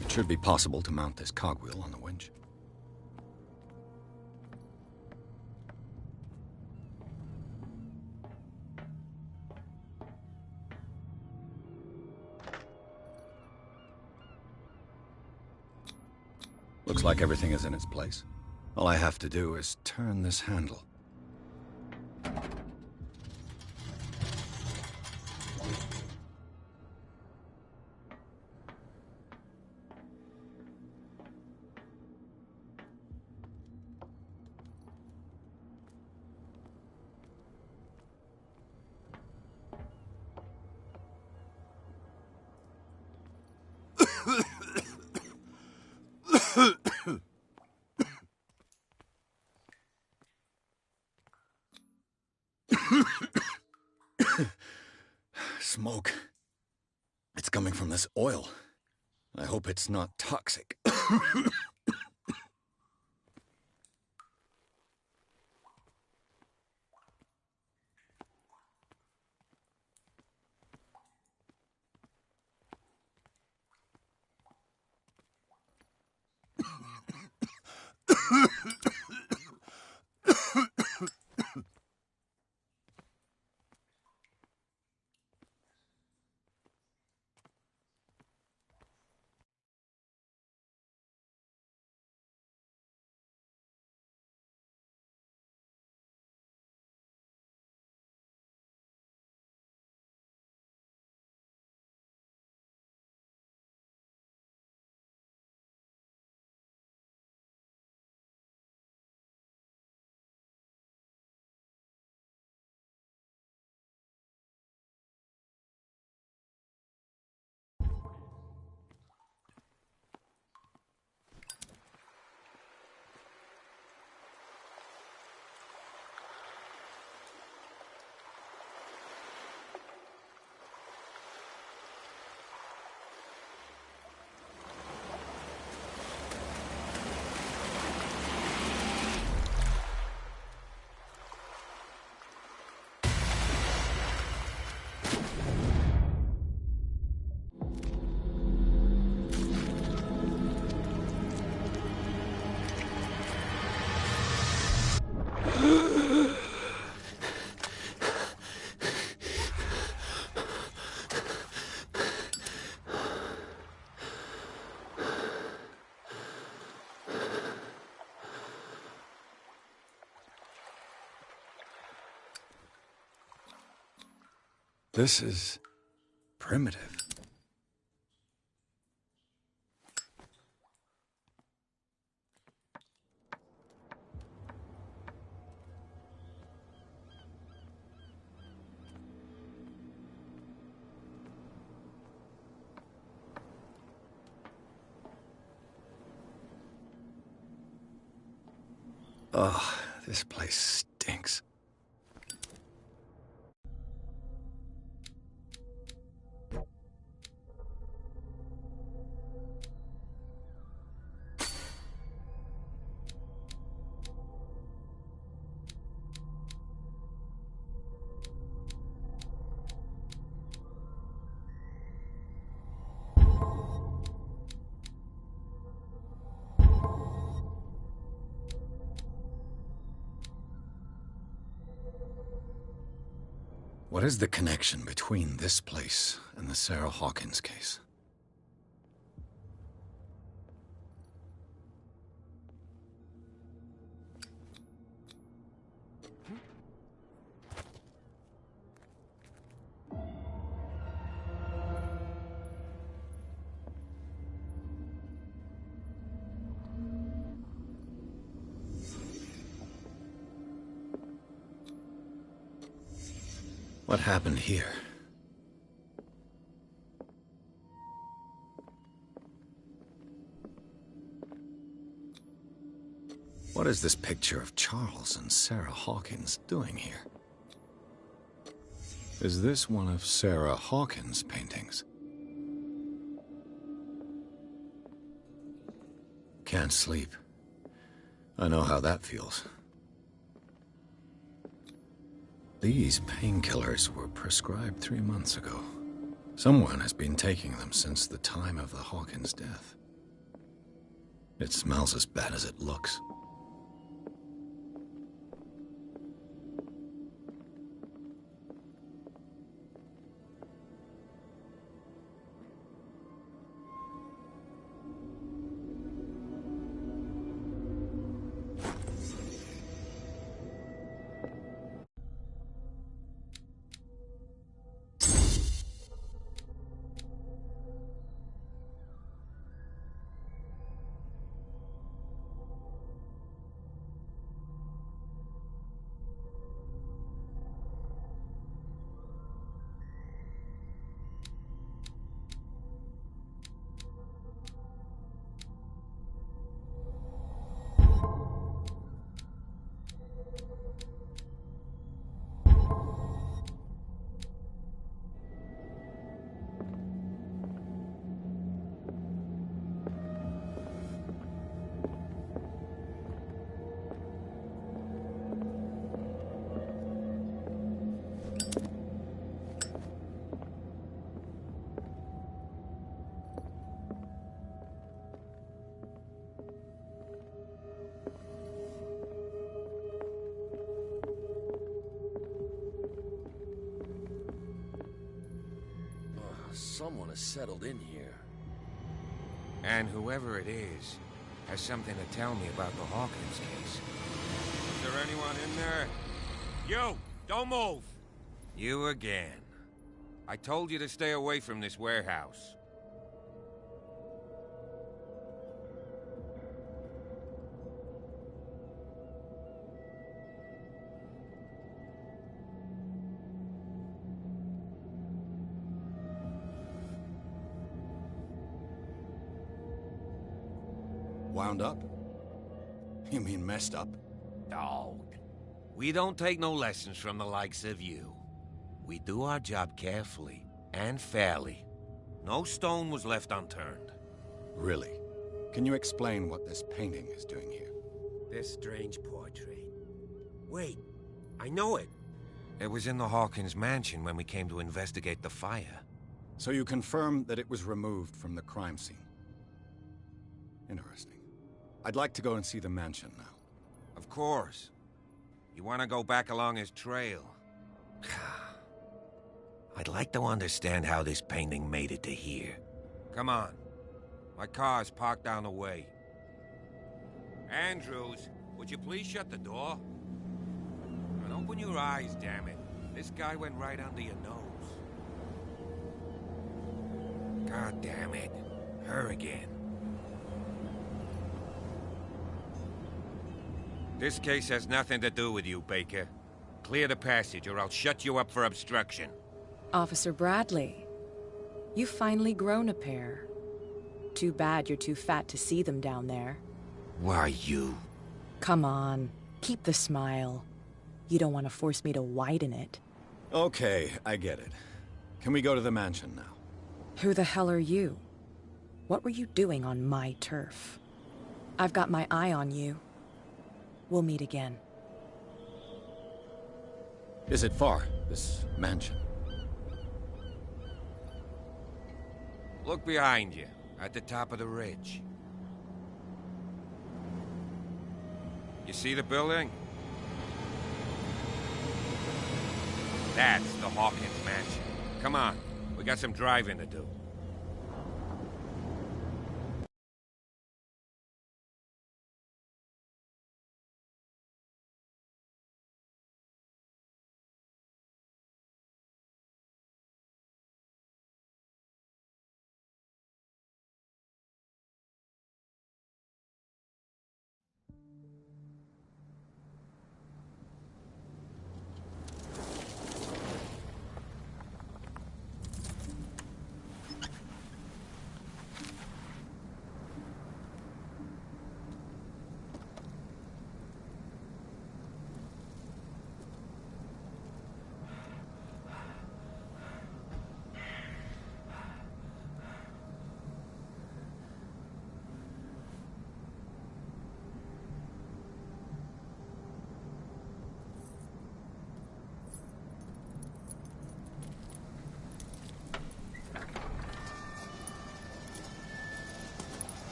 It should be possible to mount this cogwheel on the winch. Looks like everything is in its place. All I have to do is turn this handle. Smoke. It's coming from this oil. I hope it's not toxic. This is primitive. Oh, this place stinks. What is the connection between this place and the Sarah Hawkins case? What happened here? What is this picture of Charles and Sarah Hawkins doing here? Is this one of Sarah Hawkins' paintings? Can't sleep. I know how that feels. These painkillers were prescribed 3 months ago. Someone has been taking them since the time of the Hawkins death. It smells as bad as it looks. Someone has settled in here. And whoever it is has something to tell me about the Hawkins case. Is there anyone in there? You! Don't move! You again. I told you to stay away from this warehouse. Wound up? You mean messed up? Dog. We don't take no lessons from the likes of you. We do our job carefully and fairly. No stone was left unturned. Really? Can you explain what this painting is doing here? This strange portrait. Wait, I know it. It was in the Hawkins mansion when we came to investigate the fire. So you confirm that it was removed from the crime scene? Interesting. I'd like to go and see the mansion now. Of course. You want to go back along his trail? I'd like to understand how this painting made it to here. Come on. My car's parked down the way. Andrews, would you please shut the door? And open your eyes, damn it. This guy went right under your nose. God damn it. Her again. This case has nothing to do with you, Baker. Clear the passage, or I'll shut you up for obstruction. Officer Bradley, you've finally grown a pair. Too bad you're too fat to see them down there. Why, you... Come on, keep the smile. You don't want to force me to widen it. Okay, I get it. Can we go to the mansion now? Who the hell are you? What were you doing on my turf? I've got my eye on you. We'll meet again. Is it far, this mansion? Look behind you, at the top of the ridge. You see the building? That's the Hawkins mansion. Come on, we got some driving to do.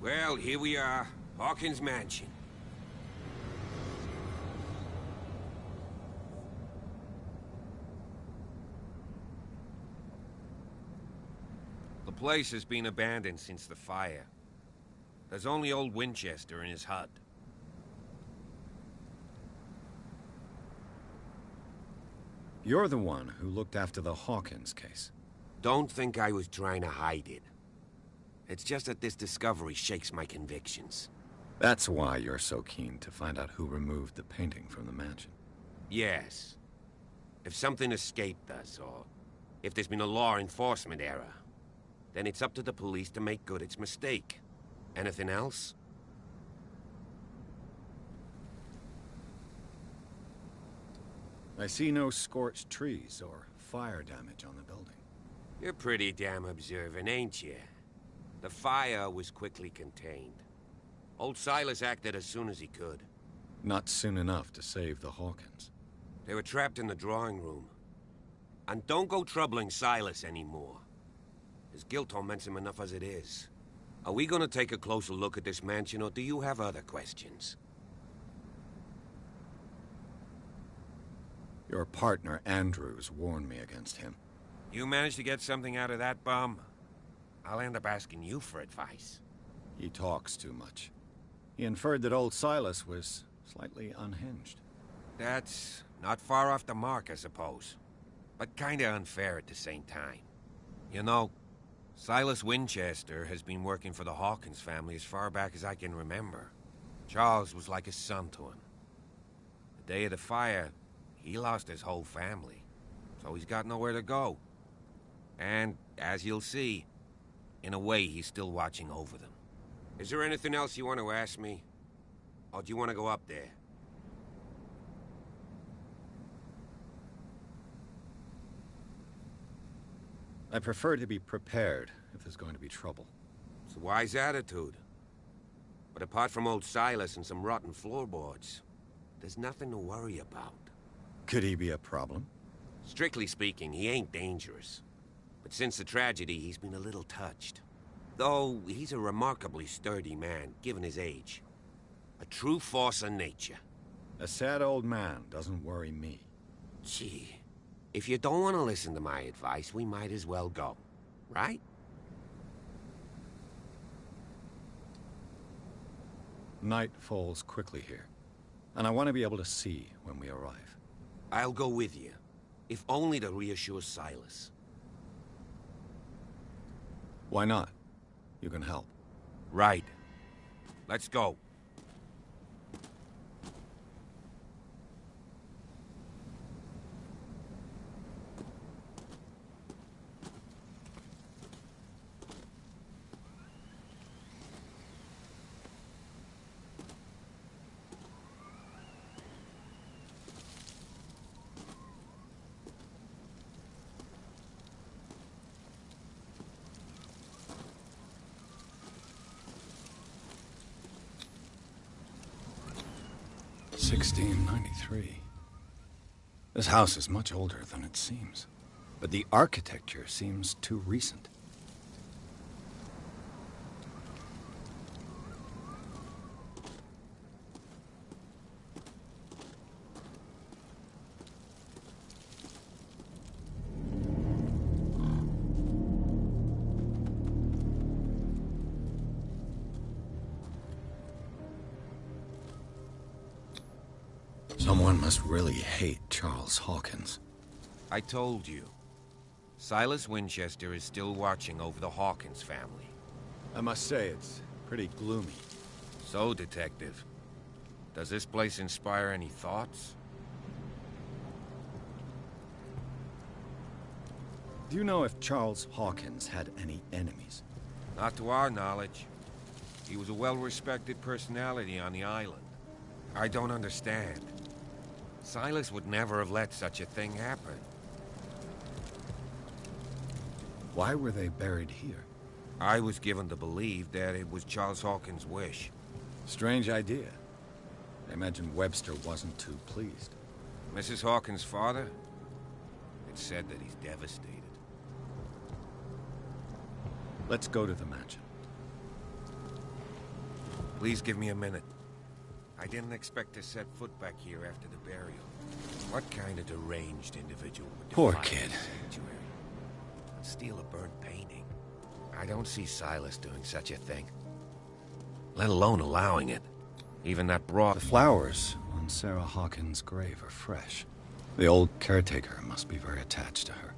Well, here we are. Hawkins Mansion. The place has been abandoned since the fire. There's only old Winchester in his hut. You're the one who looked after the Hawkins case. Don't think I was trying to hide it. It's just that this discovery shakes my convictions. That's why you're so keen to find out who removed the painting from the mansion. Yes. If something escaped us, or if there's been a law enforcement error, then it's up to the police to make good its mistake. Anything else? I see no scorched trees or fire damage on the building. You're pretty damn observant, ain't you? The fire was quickly contained. Old Silas acted as soon as he could. Not soon enough to save the Hawkins. They were trapped in the drawing room. And don't go troubling Silas anymore. His guilt torments him enough as it is. Are we gonna take a closer look at this mansion, or do you have other questions? Your partner, Andrews, warned me against him. You managed to get something out of that bum? I'll end up asking you for advice. He talks too much. He inferred that old Silas was slightly unhinged. That's not far off the mark, I suppose. But kinda unfair at the same time. You know, Silas Winchester has been working for the Hawkins family as far back as I can remember. Charles was like a son to him. The day of the fire, he lost his whole family. So he's got nowhere to go. And, as you'll see, in a way, he's still watching over them. Is there anything else you want to ask me? Or do you want to go up there? I prefer to be prepared if there's going to be trouble. It's a wise attitude. But apart from old Silas and some rotten floorboards, there's nothing to worry about. Could he be a problem? Strictly speaking, he ain't dangerous. But since the tragedy, he's been a little touched. Though, he's a remarkably sturdy man, given his age. A true force of nature. A sad old man doesn't worry me. Gee, if you don't want to listen to my advice, we might as well go. Right? Night falls quickly here, and I want to be able to see when we arrive. I'll go with you. if only to reassure Silas. Why not? You can help. Right. Let's go. (1693). This house is much older than it seems, but the architecture seems too recent. Someone must really hate Charles Hawkins. I told you. Silas Winchester is still watching over the Hawkins family. I must say, it's pretty gloomy. So, Detective, does this place inspire any thoughts? Do you know if Charles Hawkins had any enemies? Not to our knowledge. He was a well-respected personality on the island. I don't understand. Silas would never have let such a thing happen. Why were they buried here? I was given to believe that it was Charles Hawkins' wish. Strange idea. I imagine Webster wasn't too pleased. Mrs. Hawkins' father? It's said that he's devastated. Let's go to the mansion. Please give me a minute. I didn't expect to set foot back here after the burial. What kind of deranged individual would Poor defile kid. the sanctuary and steal a burnt painting? I don't see Silas doing such a thing. Let alone allowing it. Even that broad... The flowers on Sarah Hawkins' grave are fresh. The old caretaker must be very attached to her.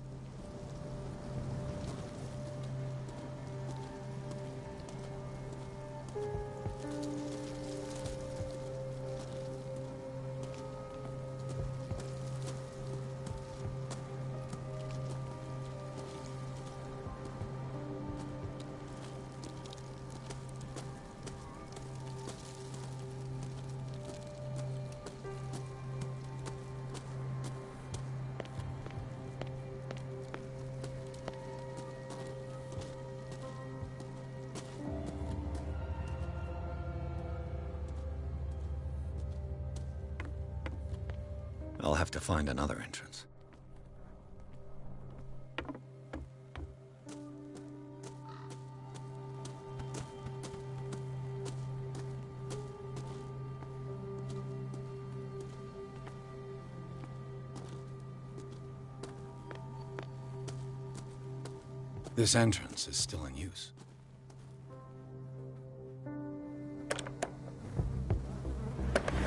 I'll have to find another entrance. This entrance is still in use.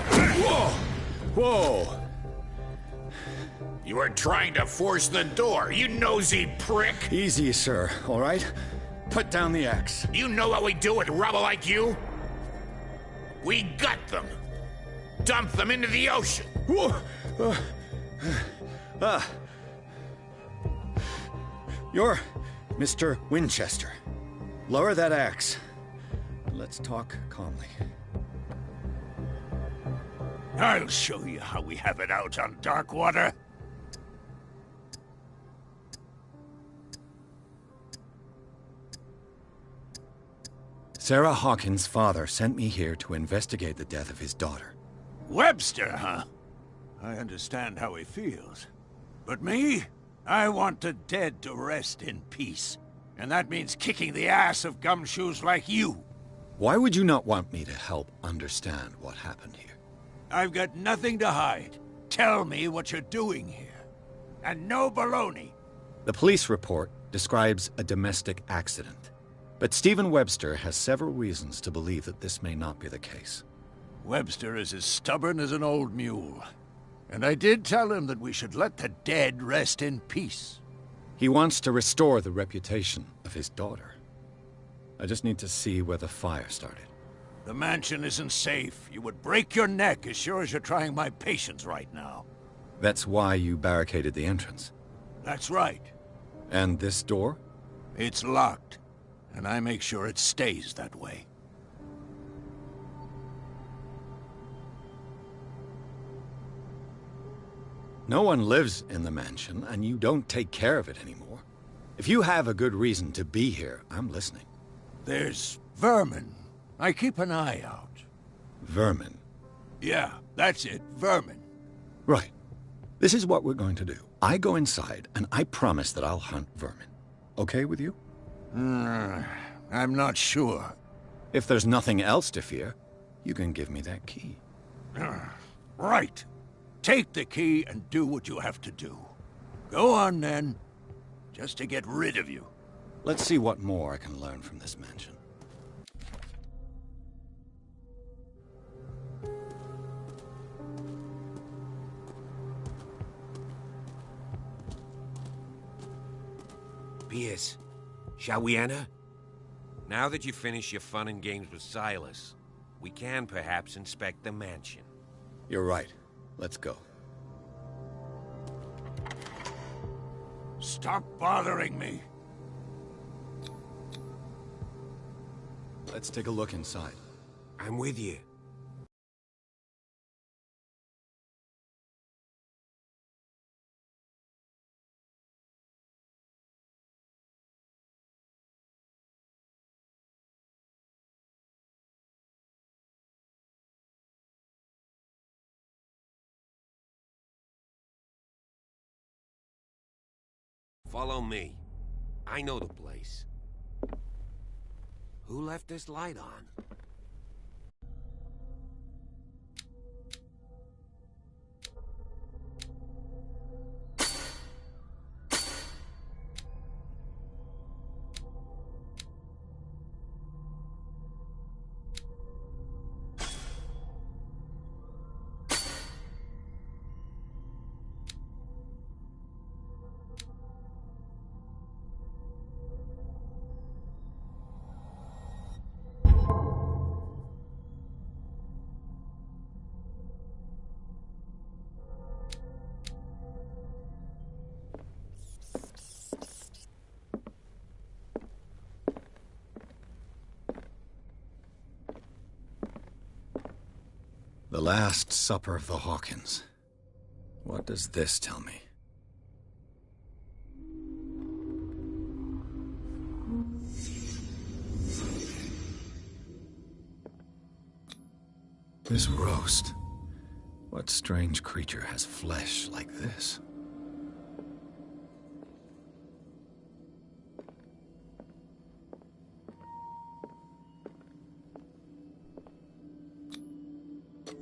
Whoa! Whoa! You were trying to force the door, you nosy prick! Easy, sir, all right? Put down the axe. You know what we do with rubble like you? We gut them. Dump them into the ocean. Whoa! You're Mr. Winchester. Lower that axe. Let's talk calmly. I'll show you how we have it out on Darkwater. Sarah Hawkins' father sent me here to investigate the death of his daughter. Webster, huh? I understand how he feels. But me? I want the dead to rest in peace. And that means kicking the ass of gumshoes like you. Why would you not want me to help understand what happened here? I've got nothing to hide. Tell me what you're doing here. And no baloney. The police report describes a domestic accident. But Stephen Webster has several reasons to believe that this may not be the case. Webster is as stubborn as an old mule. And I did tell him that we should let the dead rest in peace. He wants to restore the reputation of his daughter. I just need to see where the fire started. The mansion isn't safe. You would break your neck as sure as you're trying my patience right now. That's why you barricaded the entrance. That's right. And this door? It's locked, and I make sure it stays that way. No one lives in the mansion, and you don't take care of it anymore. If you have a good reason to be here, I'm listening. There's vermin. I keep an eye out. Vermin? Yeah, that's it, vermin. Right. This is what we're going to do. I go inside, and I promise that I'll hunt vermin. Okay with you? I'm not sure. If there's nothing else to fear, you can give me that key. Right. Take the key and do what you have to do. Go on, then. Just to get rid of you. Let's see what more I can learn from this mansion. Pierce, shall we enter? Now that you've finished your fun and games with Silas, we can perhaps inspect the mansion. You're right. Let's go. Stop bothering me. Let's take a look inside. I'm with you. Follow me. I know the place. Who left this light on? The Last Supper of the Hawkins. What does this tell me? This roast. What strange creature has flesh like this?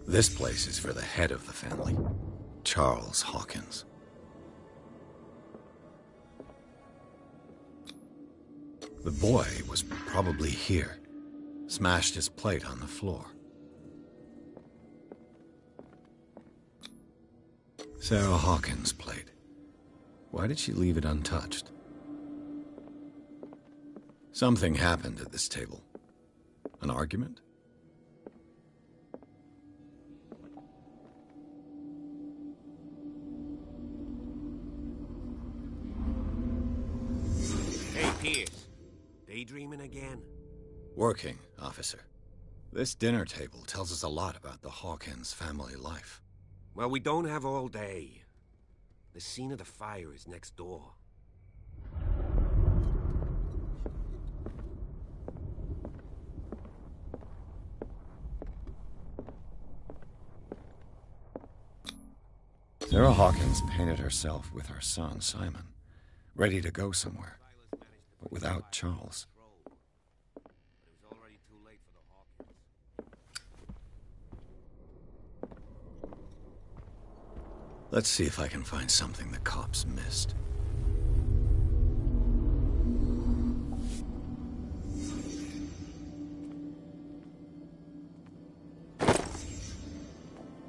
This place is for the head of the family, Charles Hawkins. The boy was probably here, smashed his plate on the floor. Sarah Hawkins' plate. Why did she leave it untouched? Something happened at this table. An argument? Hey, Pierce. Daydreaming again? Working, officer. This dinner table tells us a lot about the Hawkins family life. Well, we don't have all day. The scene of the fire is next door. Sarah Hawkins painted herself with her son, Simon, ready to go somewhere, but without Charles. Let's see if I can find something the cops missed.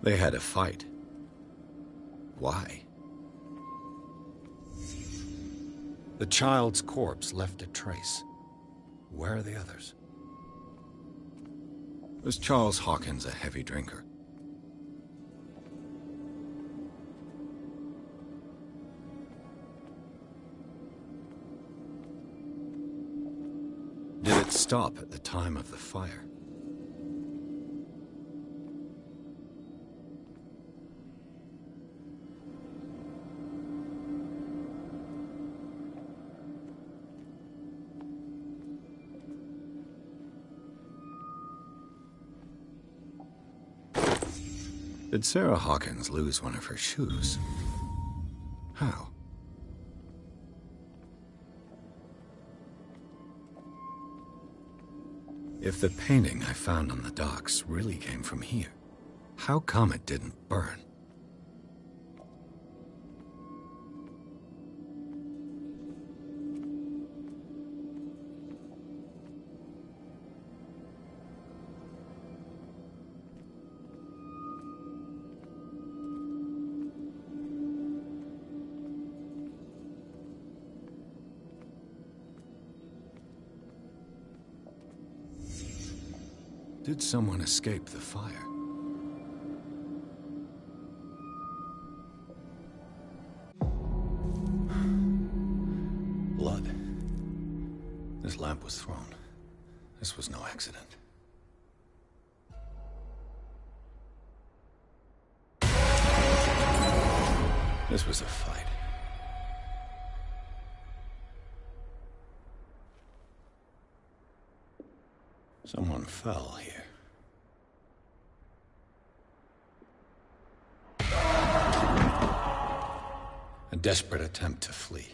They had a fight. Why? The child's corpse left a trace. Where are the others? Was Charles Hawkins a heavy drinker? Did it stop at the time of the fire? Did Sarah Hawkins lose one of her shoes? How? If the painting I found on the docks really came from here, how come it didn't burn? Did someone escape the fire? Blood. This lamp was thrown. This was no accident. This was a fight. Someone fell here. A desperate attempt to flee.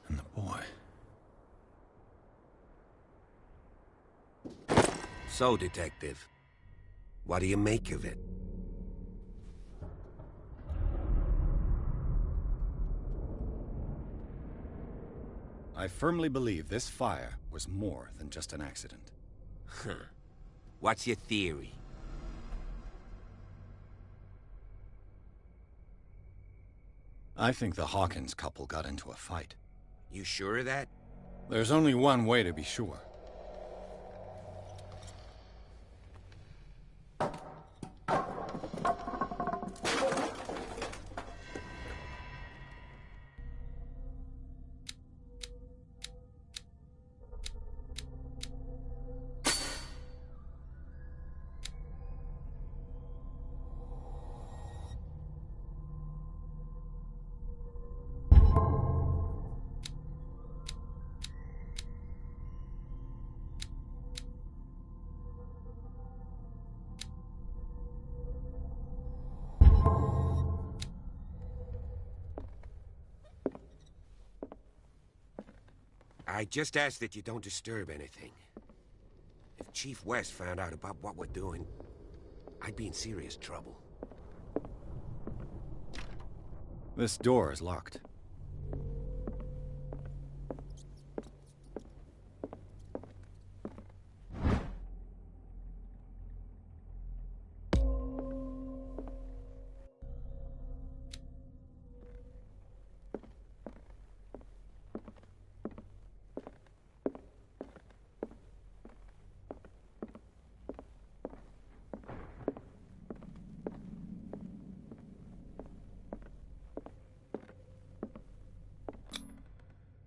And the boy. So, Detective, what do you make of it? I firmly believe this fire was more than just an accident. Huh. What's your theory? I think the Hawkins couple got into a fight. You sure of that? There's only one way to be sure. I just ask that you don't disturb anything. If Chief West found out about what we're doing, I'd be in serious trouble. This door is locked.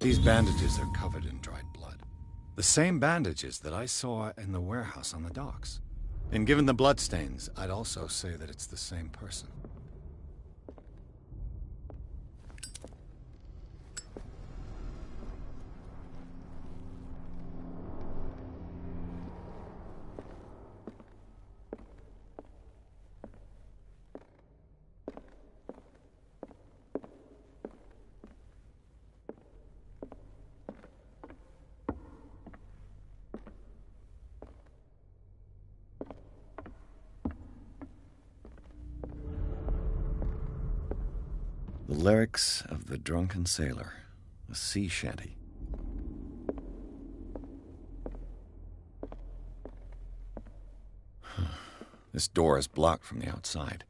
These bandages are covered in dried blood. The same bandages that I saw in the warehouse on the docks. And given the bloodstains, I'd also say that it's the same person. The lyrics of the drunken sailor, a sea shanty. This door is blocked from the outside.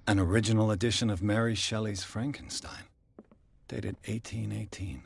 An original edition of Mary Shelley's Frankenstein, dated 1818.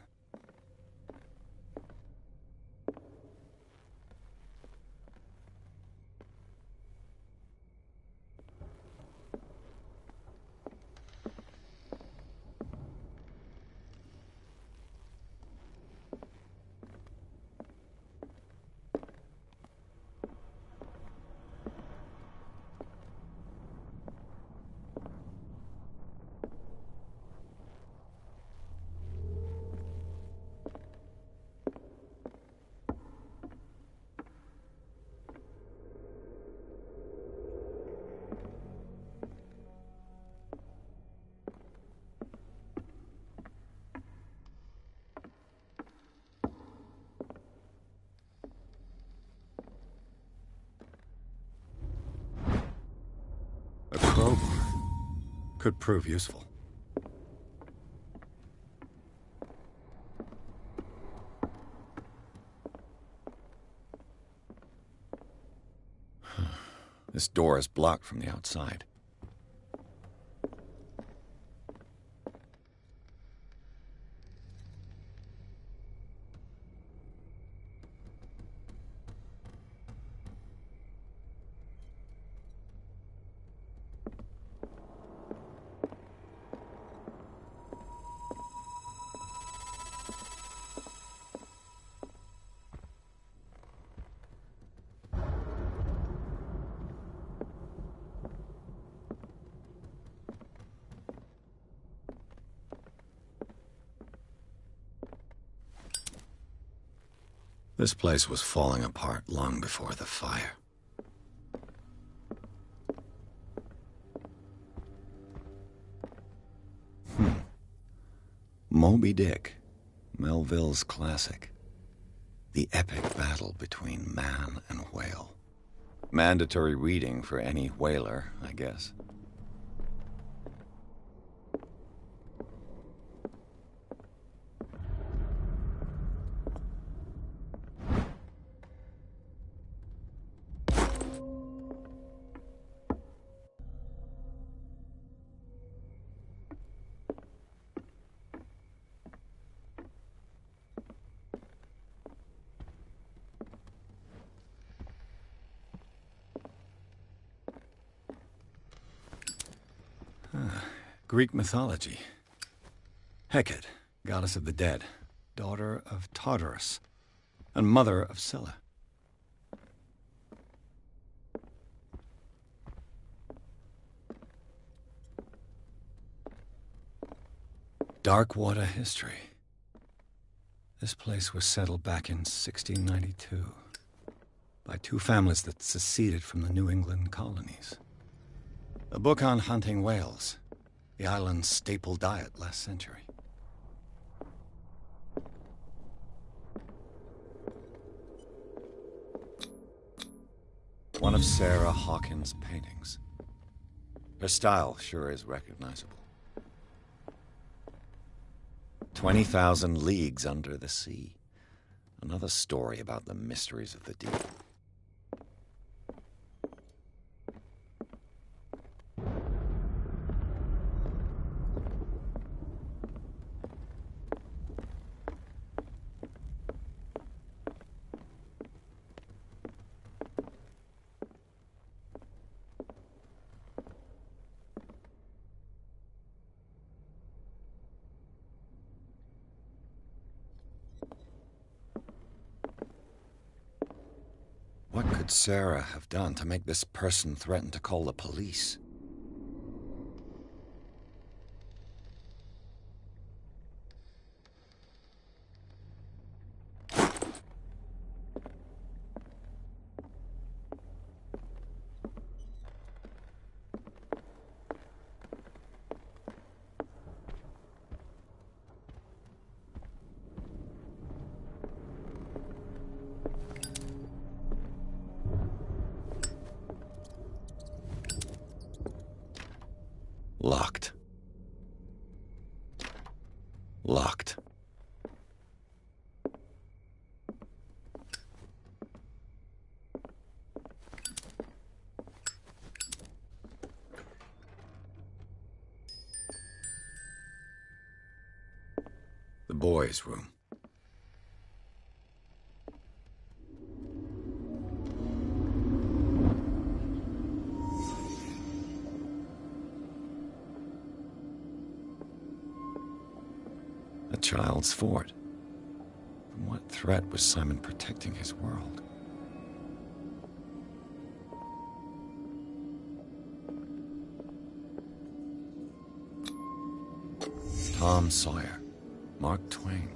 A crowbar could prove useful. This door is blocked from the outside. This place was falling apart long before the fire. Moby Dick, Melville's classic. The epic battle between man and whale. Mandatory reading for any whaler, I guess. Greek mythology. Hecate, goddess of the dead, daughter of Tartarus, and mother of Scylla. Dark water history. This place was settled back in 1692 by two families that seceded from the New England colonies. A book on hunting whales, the island's staple diet last century. One of Sarah Hawkins' paintings. Her style sure is recognizable. 20,000 Leagues Under the Sea. Another story about the mysteries of the deep. What could Sarah have done to make this person threaten to call the police? boys' room. A child's fort. From what threat was Simon protecting his world? Tom Sawyer, Mark Twain.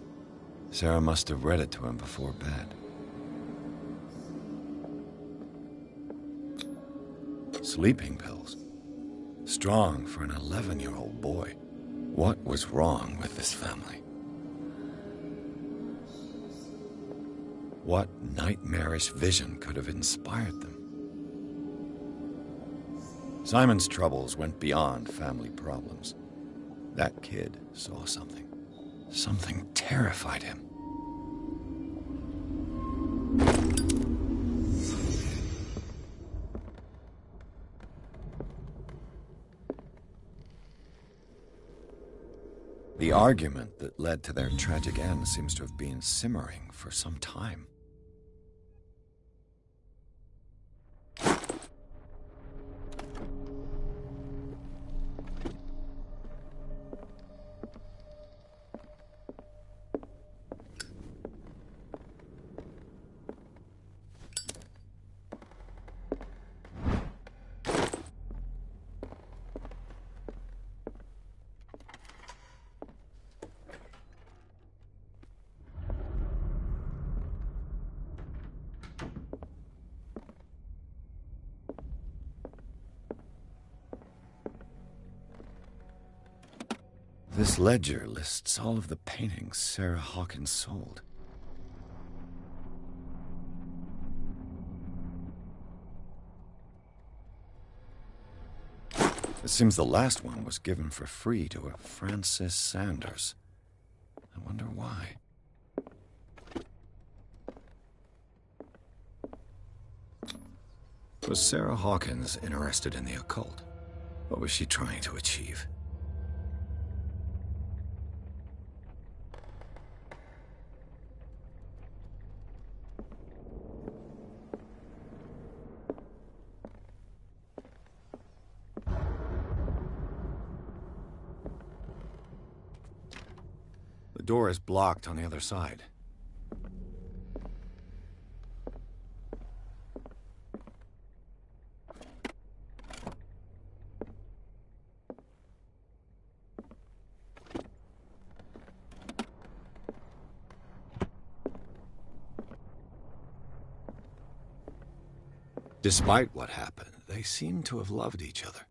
Sarah must have read it to him before bed. Sleeping pills. Strong for an 11-year-old boy. What was wrong with this family? What nightmarish vision could have inspired them? Simon's troubles went beyond family problems. That kid saw something. Something terrified him. The argument that led to their tragic end seems to have been simmering for some time. This ledger lists all of the paintings Sarah Hawkins sold. It seems the last one was given for free to a Francis Sanders. I wonder why. Was Sarah Hawkins interested in the occult? What was she trying to achieve? The door is blocked on the other side. Despite what happened, they seem to have loved each other.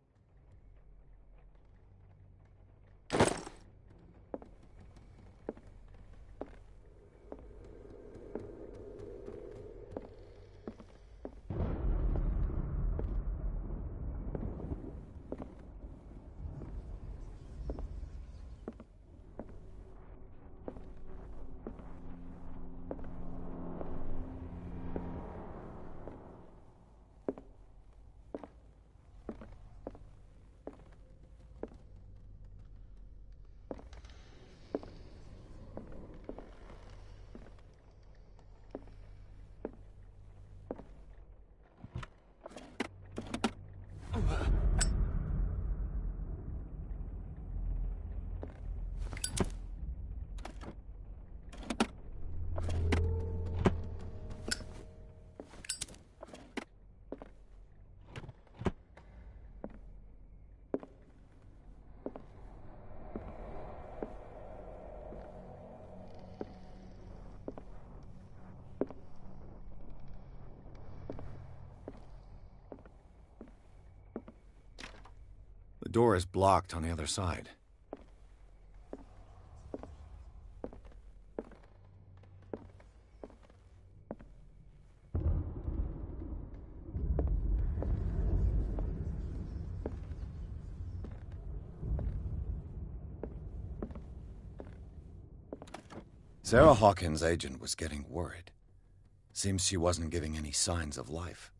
The door is blocked on the other side. Sarah Hawkins' agent was getting worried. Seems she wasn't giving any signs of life.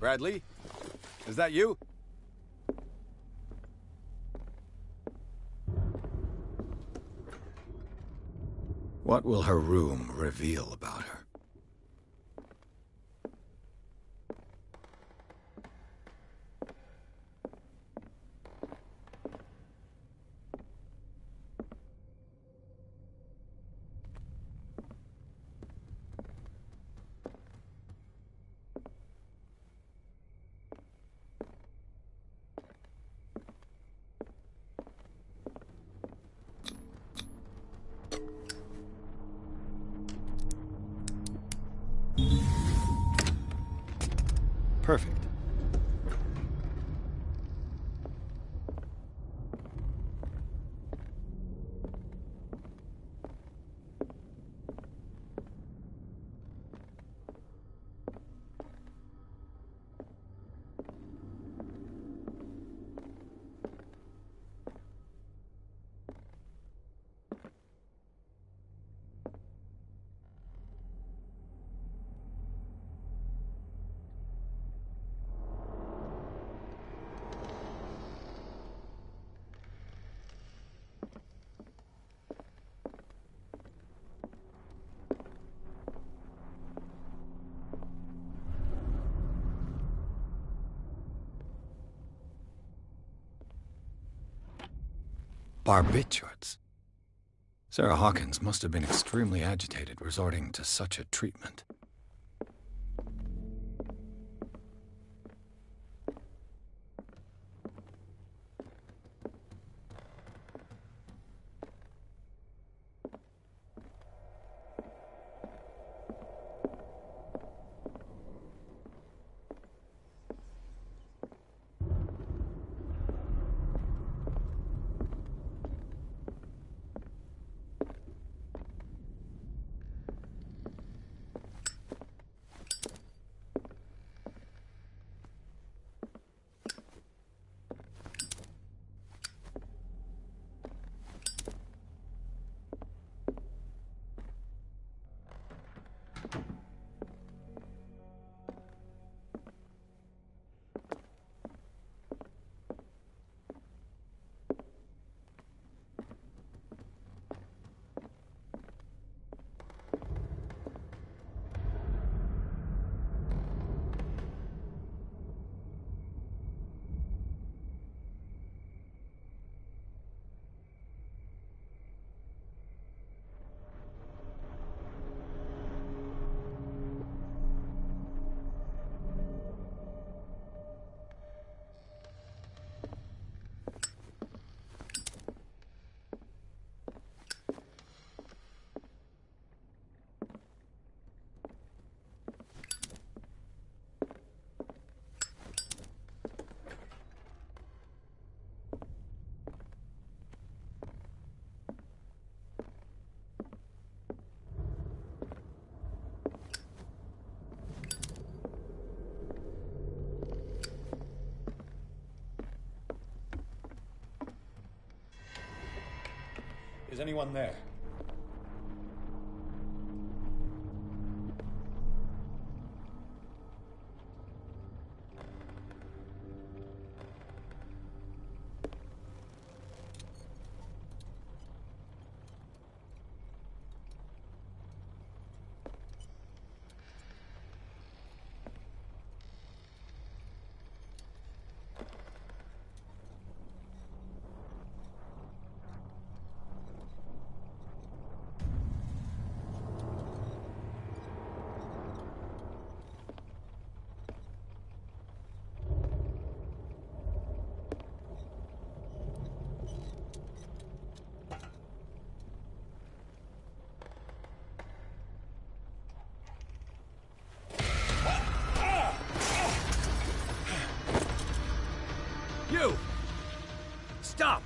Bradley? Is that you? What will her room reveal about her? Perfect. Barbiturates. Sarah Hawkins must have been extremely agitated resorting to such a treatment. Is anyone there? You! Stop!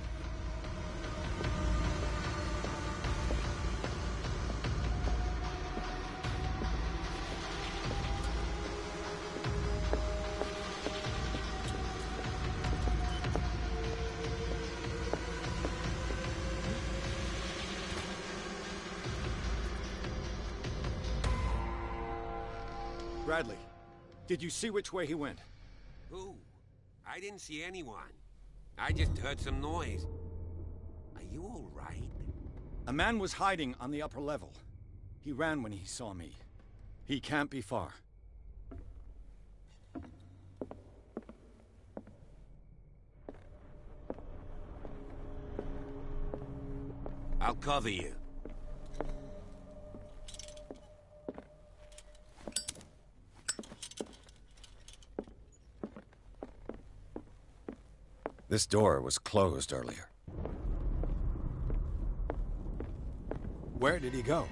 Bradley, Did you see which way he went? Who? I didn't see anyone. I just heard some noise. Are you all right? A man was hiding on the upper level. He ran when he saw me. He can't be far. I'll cover you. This door was closed earlier. Where did he go?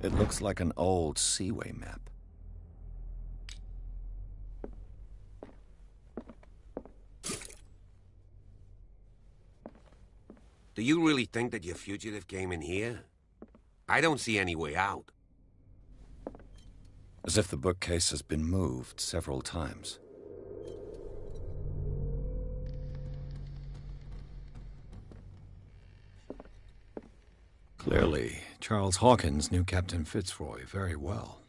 It looks like an old seaway map. Do you really think that your fugitive came in here? I don't see any way out. As if the bookcase has been moved several times. Clearly, Charles Hawkins knew Captain Fitzroy very well.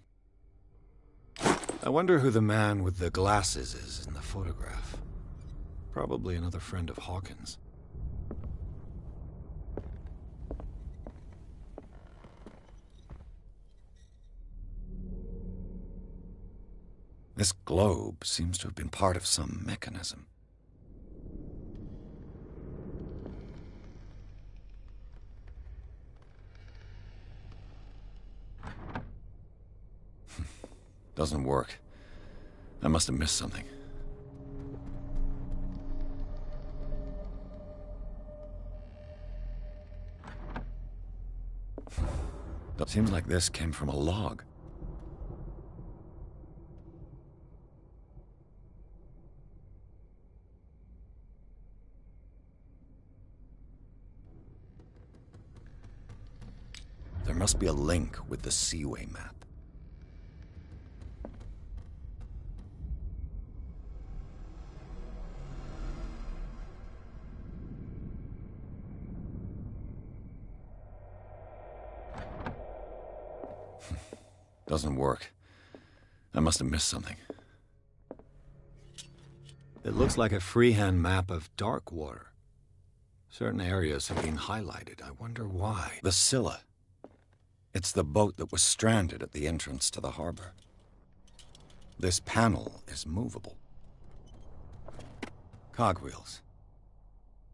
I wonder who the man with the glasses is in the photograph. Probably another friend of Hawkins. This globe seems to have been part of some mechanism. Doesn't work. I must have missed something. It seems like this came from a log. There must be a link with the Seaway map. Doesn't work. I must have missed something. It looks like a freehand map of dark water. Certain areas have been highlighted. I wonder why. The Scylla. It's the boat that was stranded at the entrance to the harbor. This panel is movable. Cogwheels.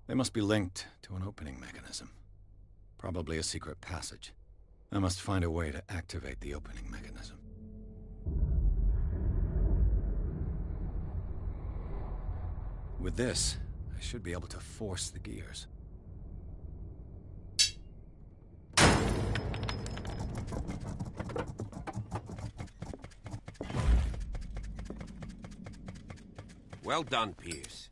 They must be linked to an opening mechanism. Probably a secret passage. I must find a way to activate the opening mechanism. With this, I should be able to force the gears. Well done, Pierce.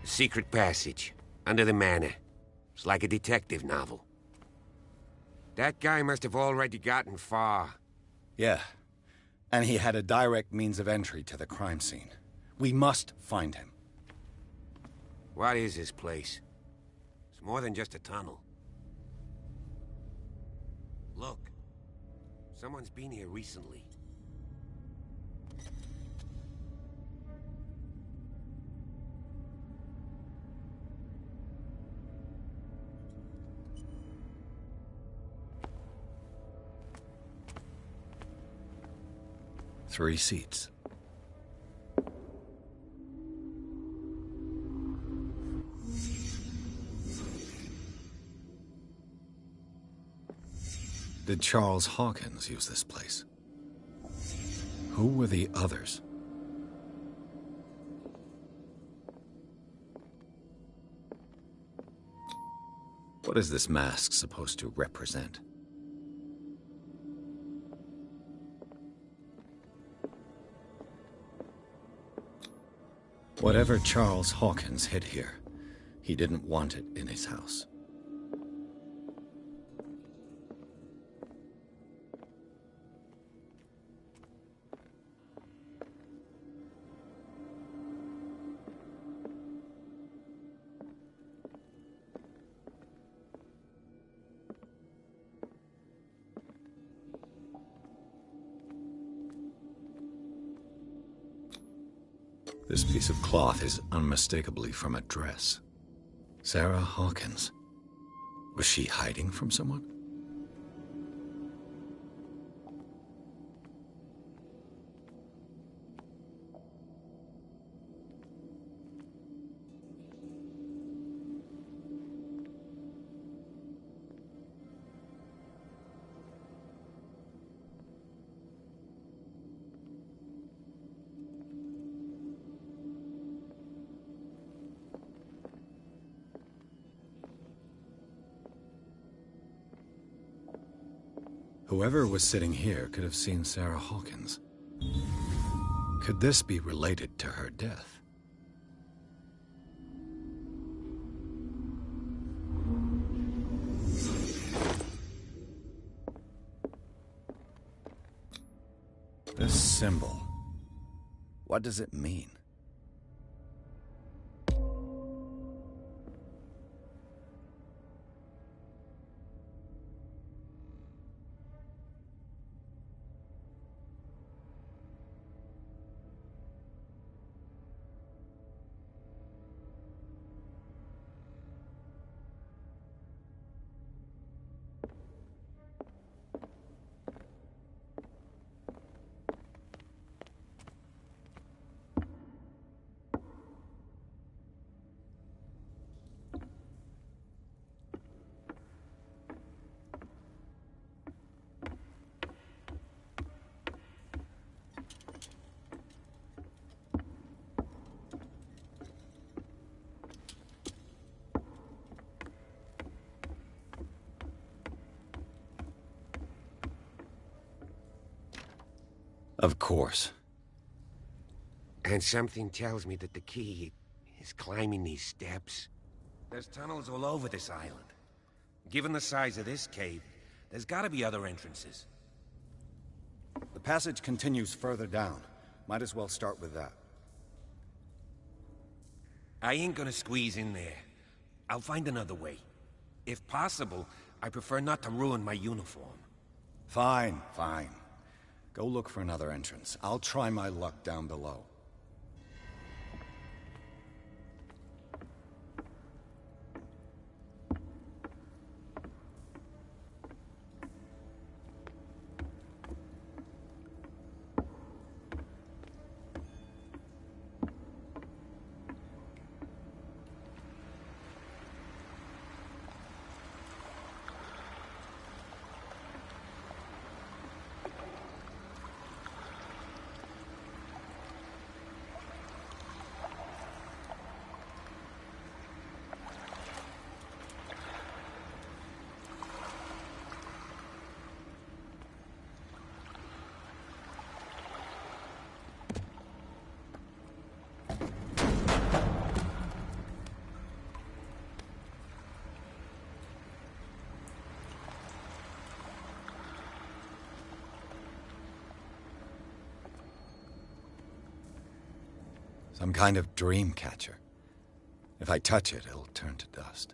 A secret passage, under the manor. It's like a detective novel. That guy must have already gotten far. Yeah, and he had a direct means of entry to the crime scene. We must find him. What is this place? It's more than just a tunnel. Look, someone's been here recently. 3 seats. Did Charles Hawkins use this place? Who were the others? What is this mask supposed to represent? Whatever Charles Hawkins hid here, he didn't want it in his house. This piece of cloth is unmistakably from a dress. Sarah Hawkins. Was she hiding from someone? Whoever was sitting here could have seen Sarah Hawkins. Could this be related to her death? This symbol, what does it mean? Of course. And something tells me that the key is climbing these steps. There's tunnels all over this island. Given the size of this cave, there's gotta be other entrances. The passage continues further down. Might as well start with that. I ain't gonna squeeze in there. I'll find another way. If possible, I prefer not to ruin my uniform. Fine, fine. Go look for another entrance. I'll try my luck down below. Some kind of dream catcher. If I touch it, it'll turn to dust.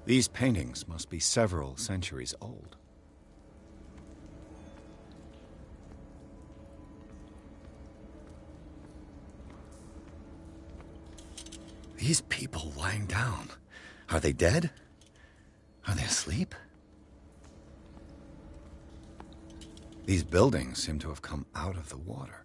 These paintings must be several centuries old. These people lying down, are they dead? Are they asleep? These buildings seem to have come out of the water.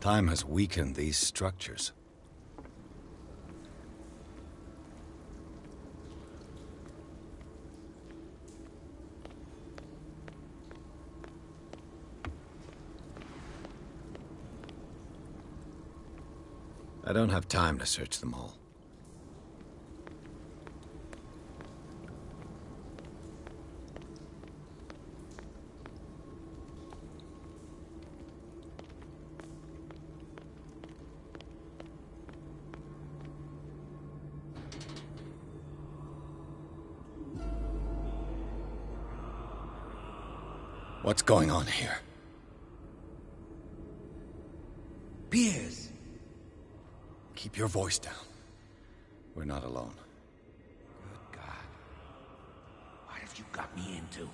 Time has weakened these structures. I don't have time to search them all. What's going on here? Piers! Keep your voice down. We're not alone. Good God. What have you got me into?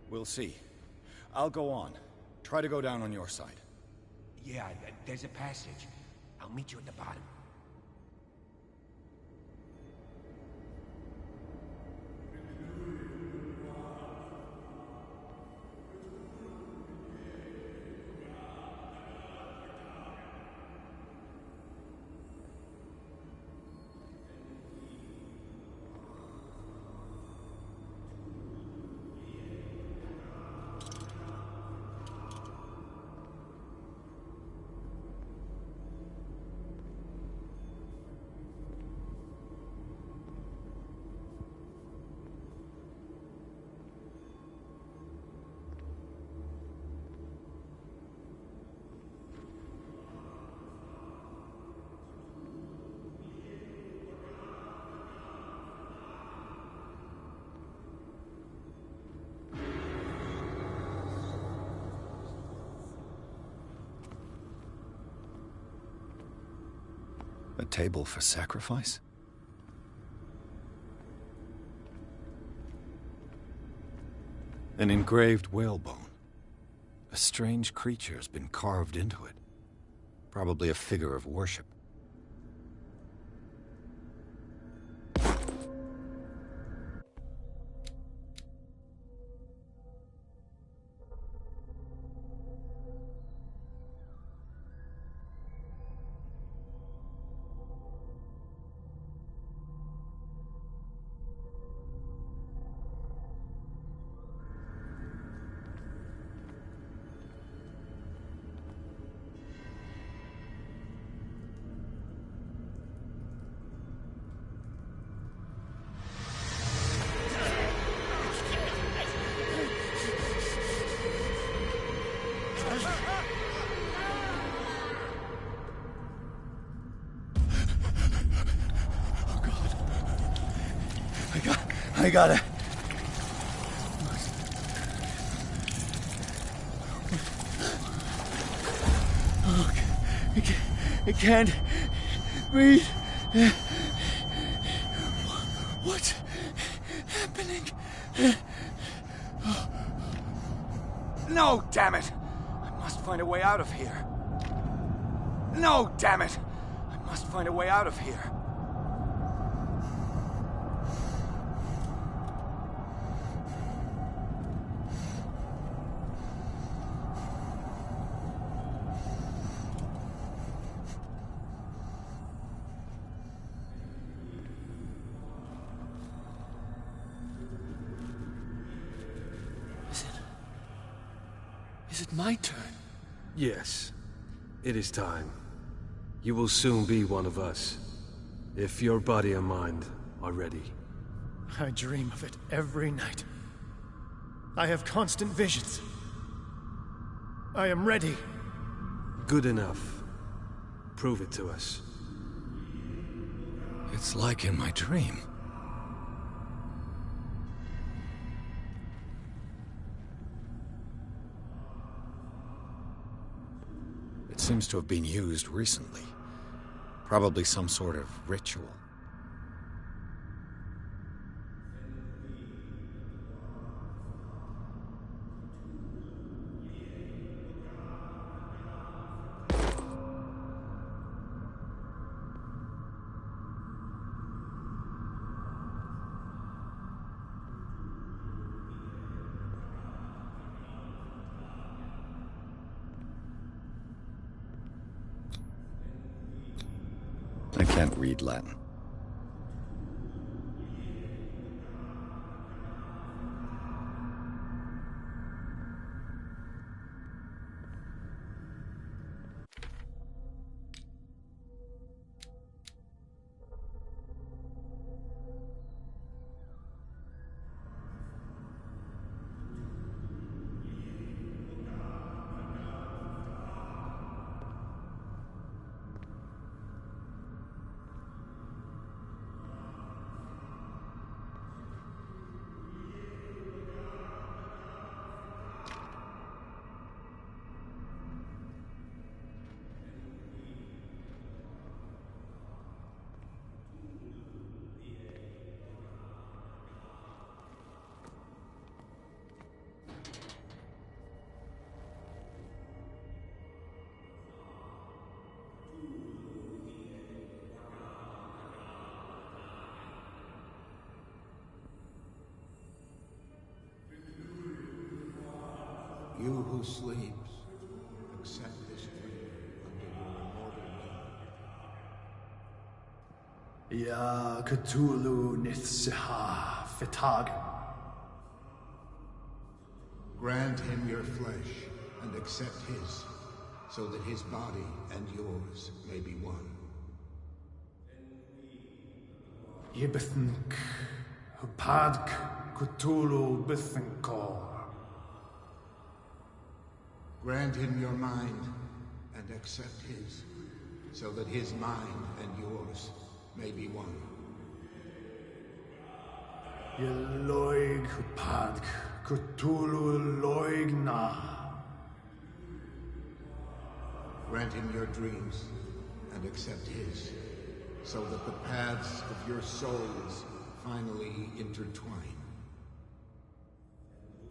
We'll see. I'll go on. Try to go down on your side. Yeah, there's a passage. I'll meet you at the bottom. A table for sacrifice? An engraved whalebone. A strange creature has been carved into it. Probably a figure of worship. I got it. Oh, it can't breathe. What's happening? No, damn it! I must find a way out of here. No, damn it! I must find a way out of here. Is it my turn? Yes. It is time. You will soon be one of us, if your body and mind are ready. I dream of it every night. I have constant visions. I am ready. Good enough. Prove it to us. It's like in my dream. It seems to have been used recently. Probably some sort of ritual. I can't read Latin. You who sleeps, accept this dream under your immortal name. Ya Cthulu Nithsiha Fitagan. Grant him your flesh and accept his, so that his body and yours may be one. Yibithink Hupadk Cthulu Bithinkor. Grant him your mind and accept his, so that his mind and yours may be one. Yeloig Hupadk Cthulu Loigna. Grant him your dreams and accept his, so that the paths of your souls finally intertwine.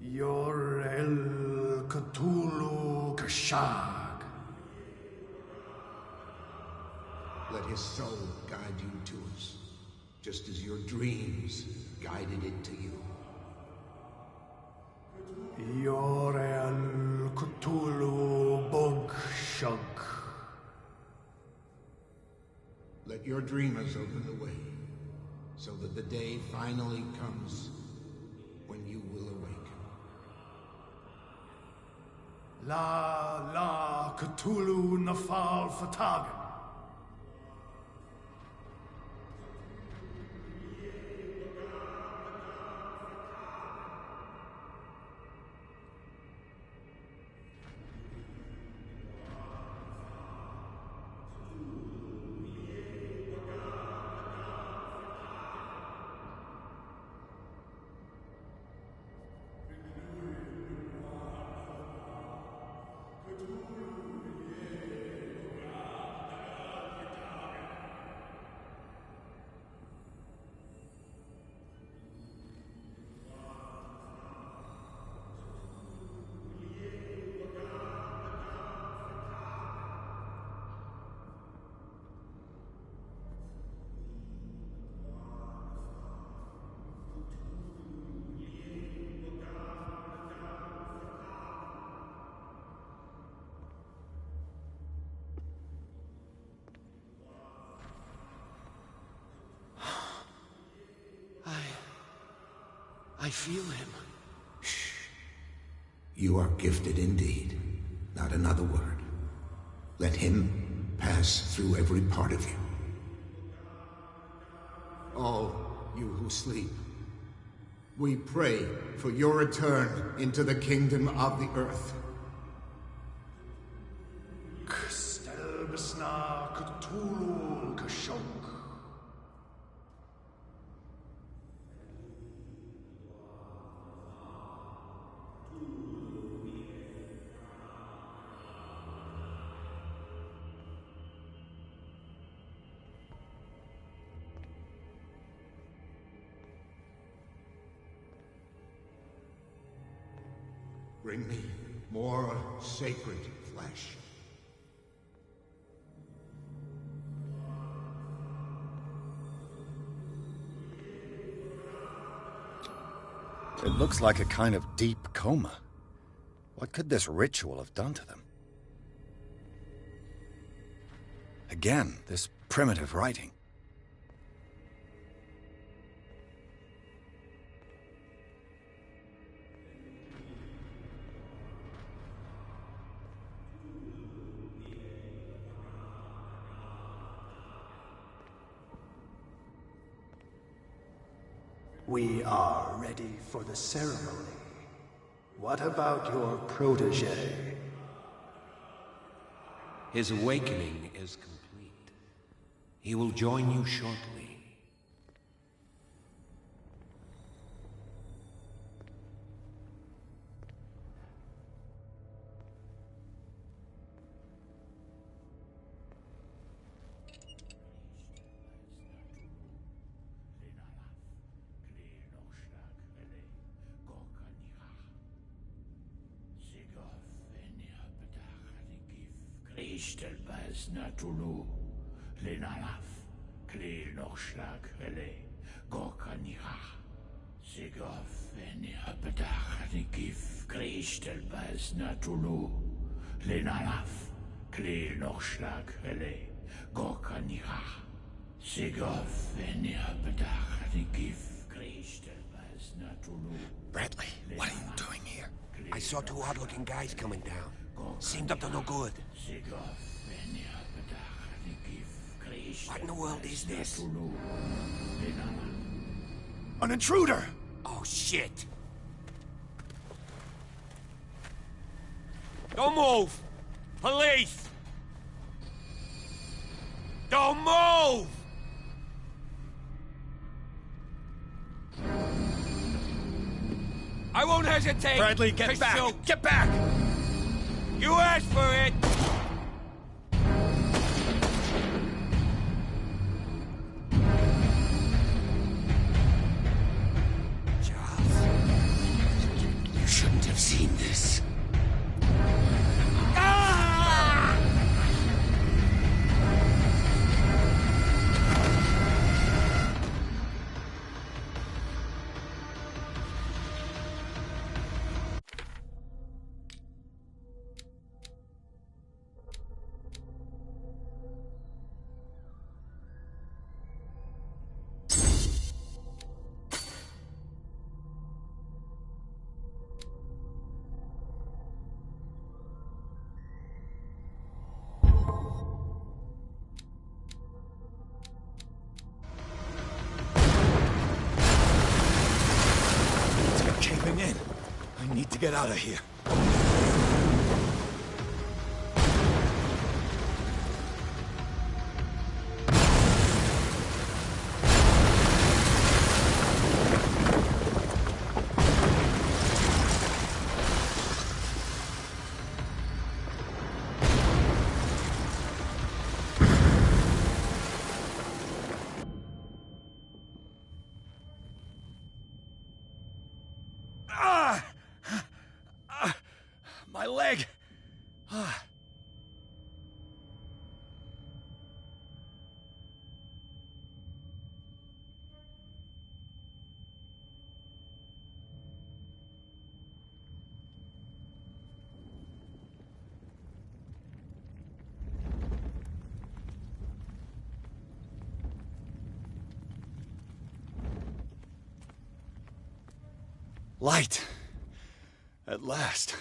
Yor El Cthulu Kashag. Let his soul guide you to us, just as your dreams guided it to you. Yor El Cthulu Bogshug. Let your dreamers open the way, so that the day finally comes when you will awaken. La Cthulu Nafal Fatagan. I feel him. Shh. You are gifted indeed. Not another word. Let him pass through every part of you. All you who sleep, we pray for your return into the kingdom of the earth. Cthulu Kashok. Bring me more sacred flesh. It looks like a kind of deep coma. What could this ritual have done to them? Again, this primitive writing. We are ready for the ceremony. What about your protege? His awakening is complete. He will join you shortly. Cthulu, Lenalaf, Kle Nochschlag, Hele, Gorkaniha, Sigov, Venia Bedach, Gif, Kristel Bas Natulu, Lenalaf, Kle Nochschlag, Hele, Gorkaniha, Sigov, Venia Bedach, Gif, Kristel Bas Natulu. Bradley, what are you doing here? I saw two odd-looking guys coming down. Seemed up to no good. What in the world is this? An intruder! Oh, shit! Don't move! Police! Don't move! I won't hesitate! Bradley, get back! Shoot. Get back! You asked for it! You shouldn't have seen this. I need to get out of here. My leg! Light. At last.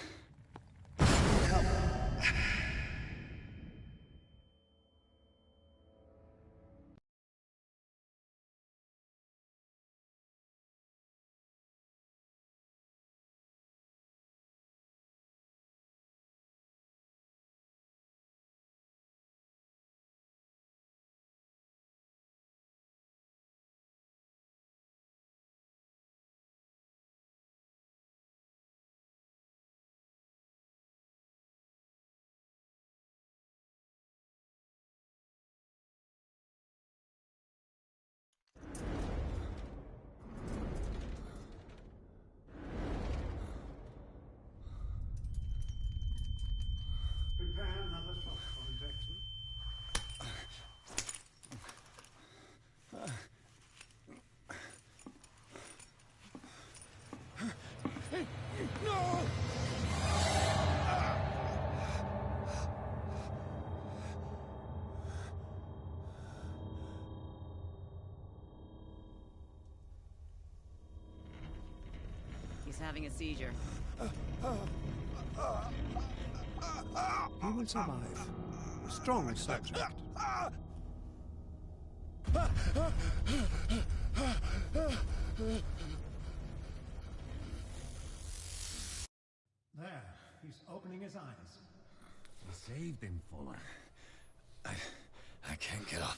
No! He's having a seizure. He will survive. Strong subject. There, he's opening his eyes. You saved him, Fuller. I can't get up.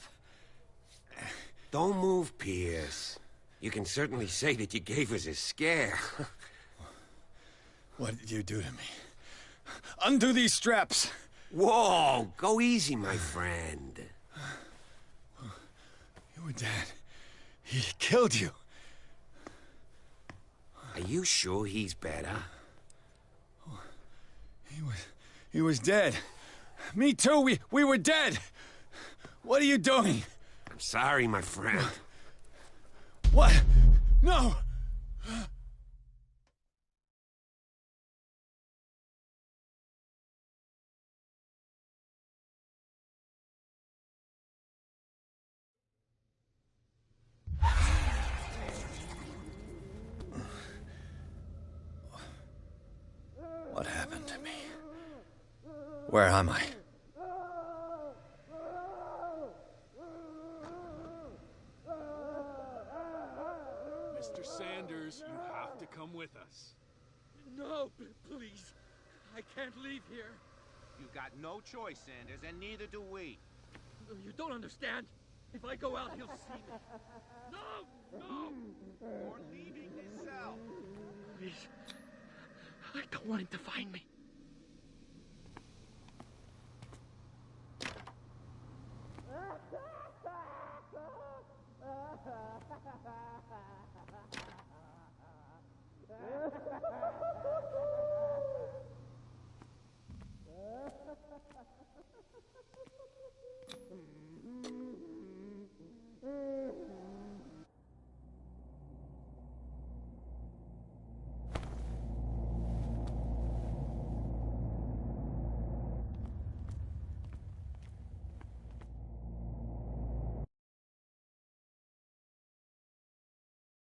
Don't move, Pierce. You can certainly say that you gave us a scare. What did you do to me? Undo these straps! Whoa! Go easy, my friend. You were dead. He killed you. Are you sure he's better? He was dead. Me too, we were dead! What are you doing? I'm sorry, my friend. What? No! What happened to me? Where am I? Mr. Sanders, you have to come with us. No, please. I can't leave here. You've got no choice, Sanders, and neither do we. You don't understand. If I go out, he'll see me. No! No! Or leaving this cell. Please. I don't want him to find me.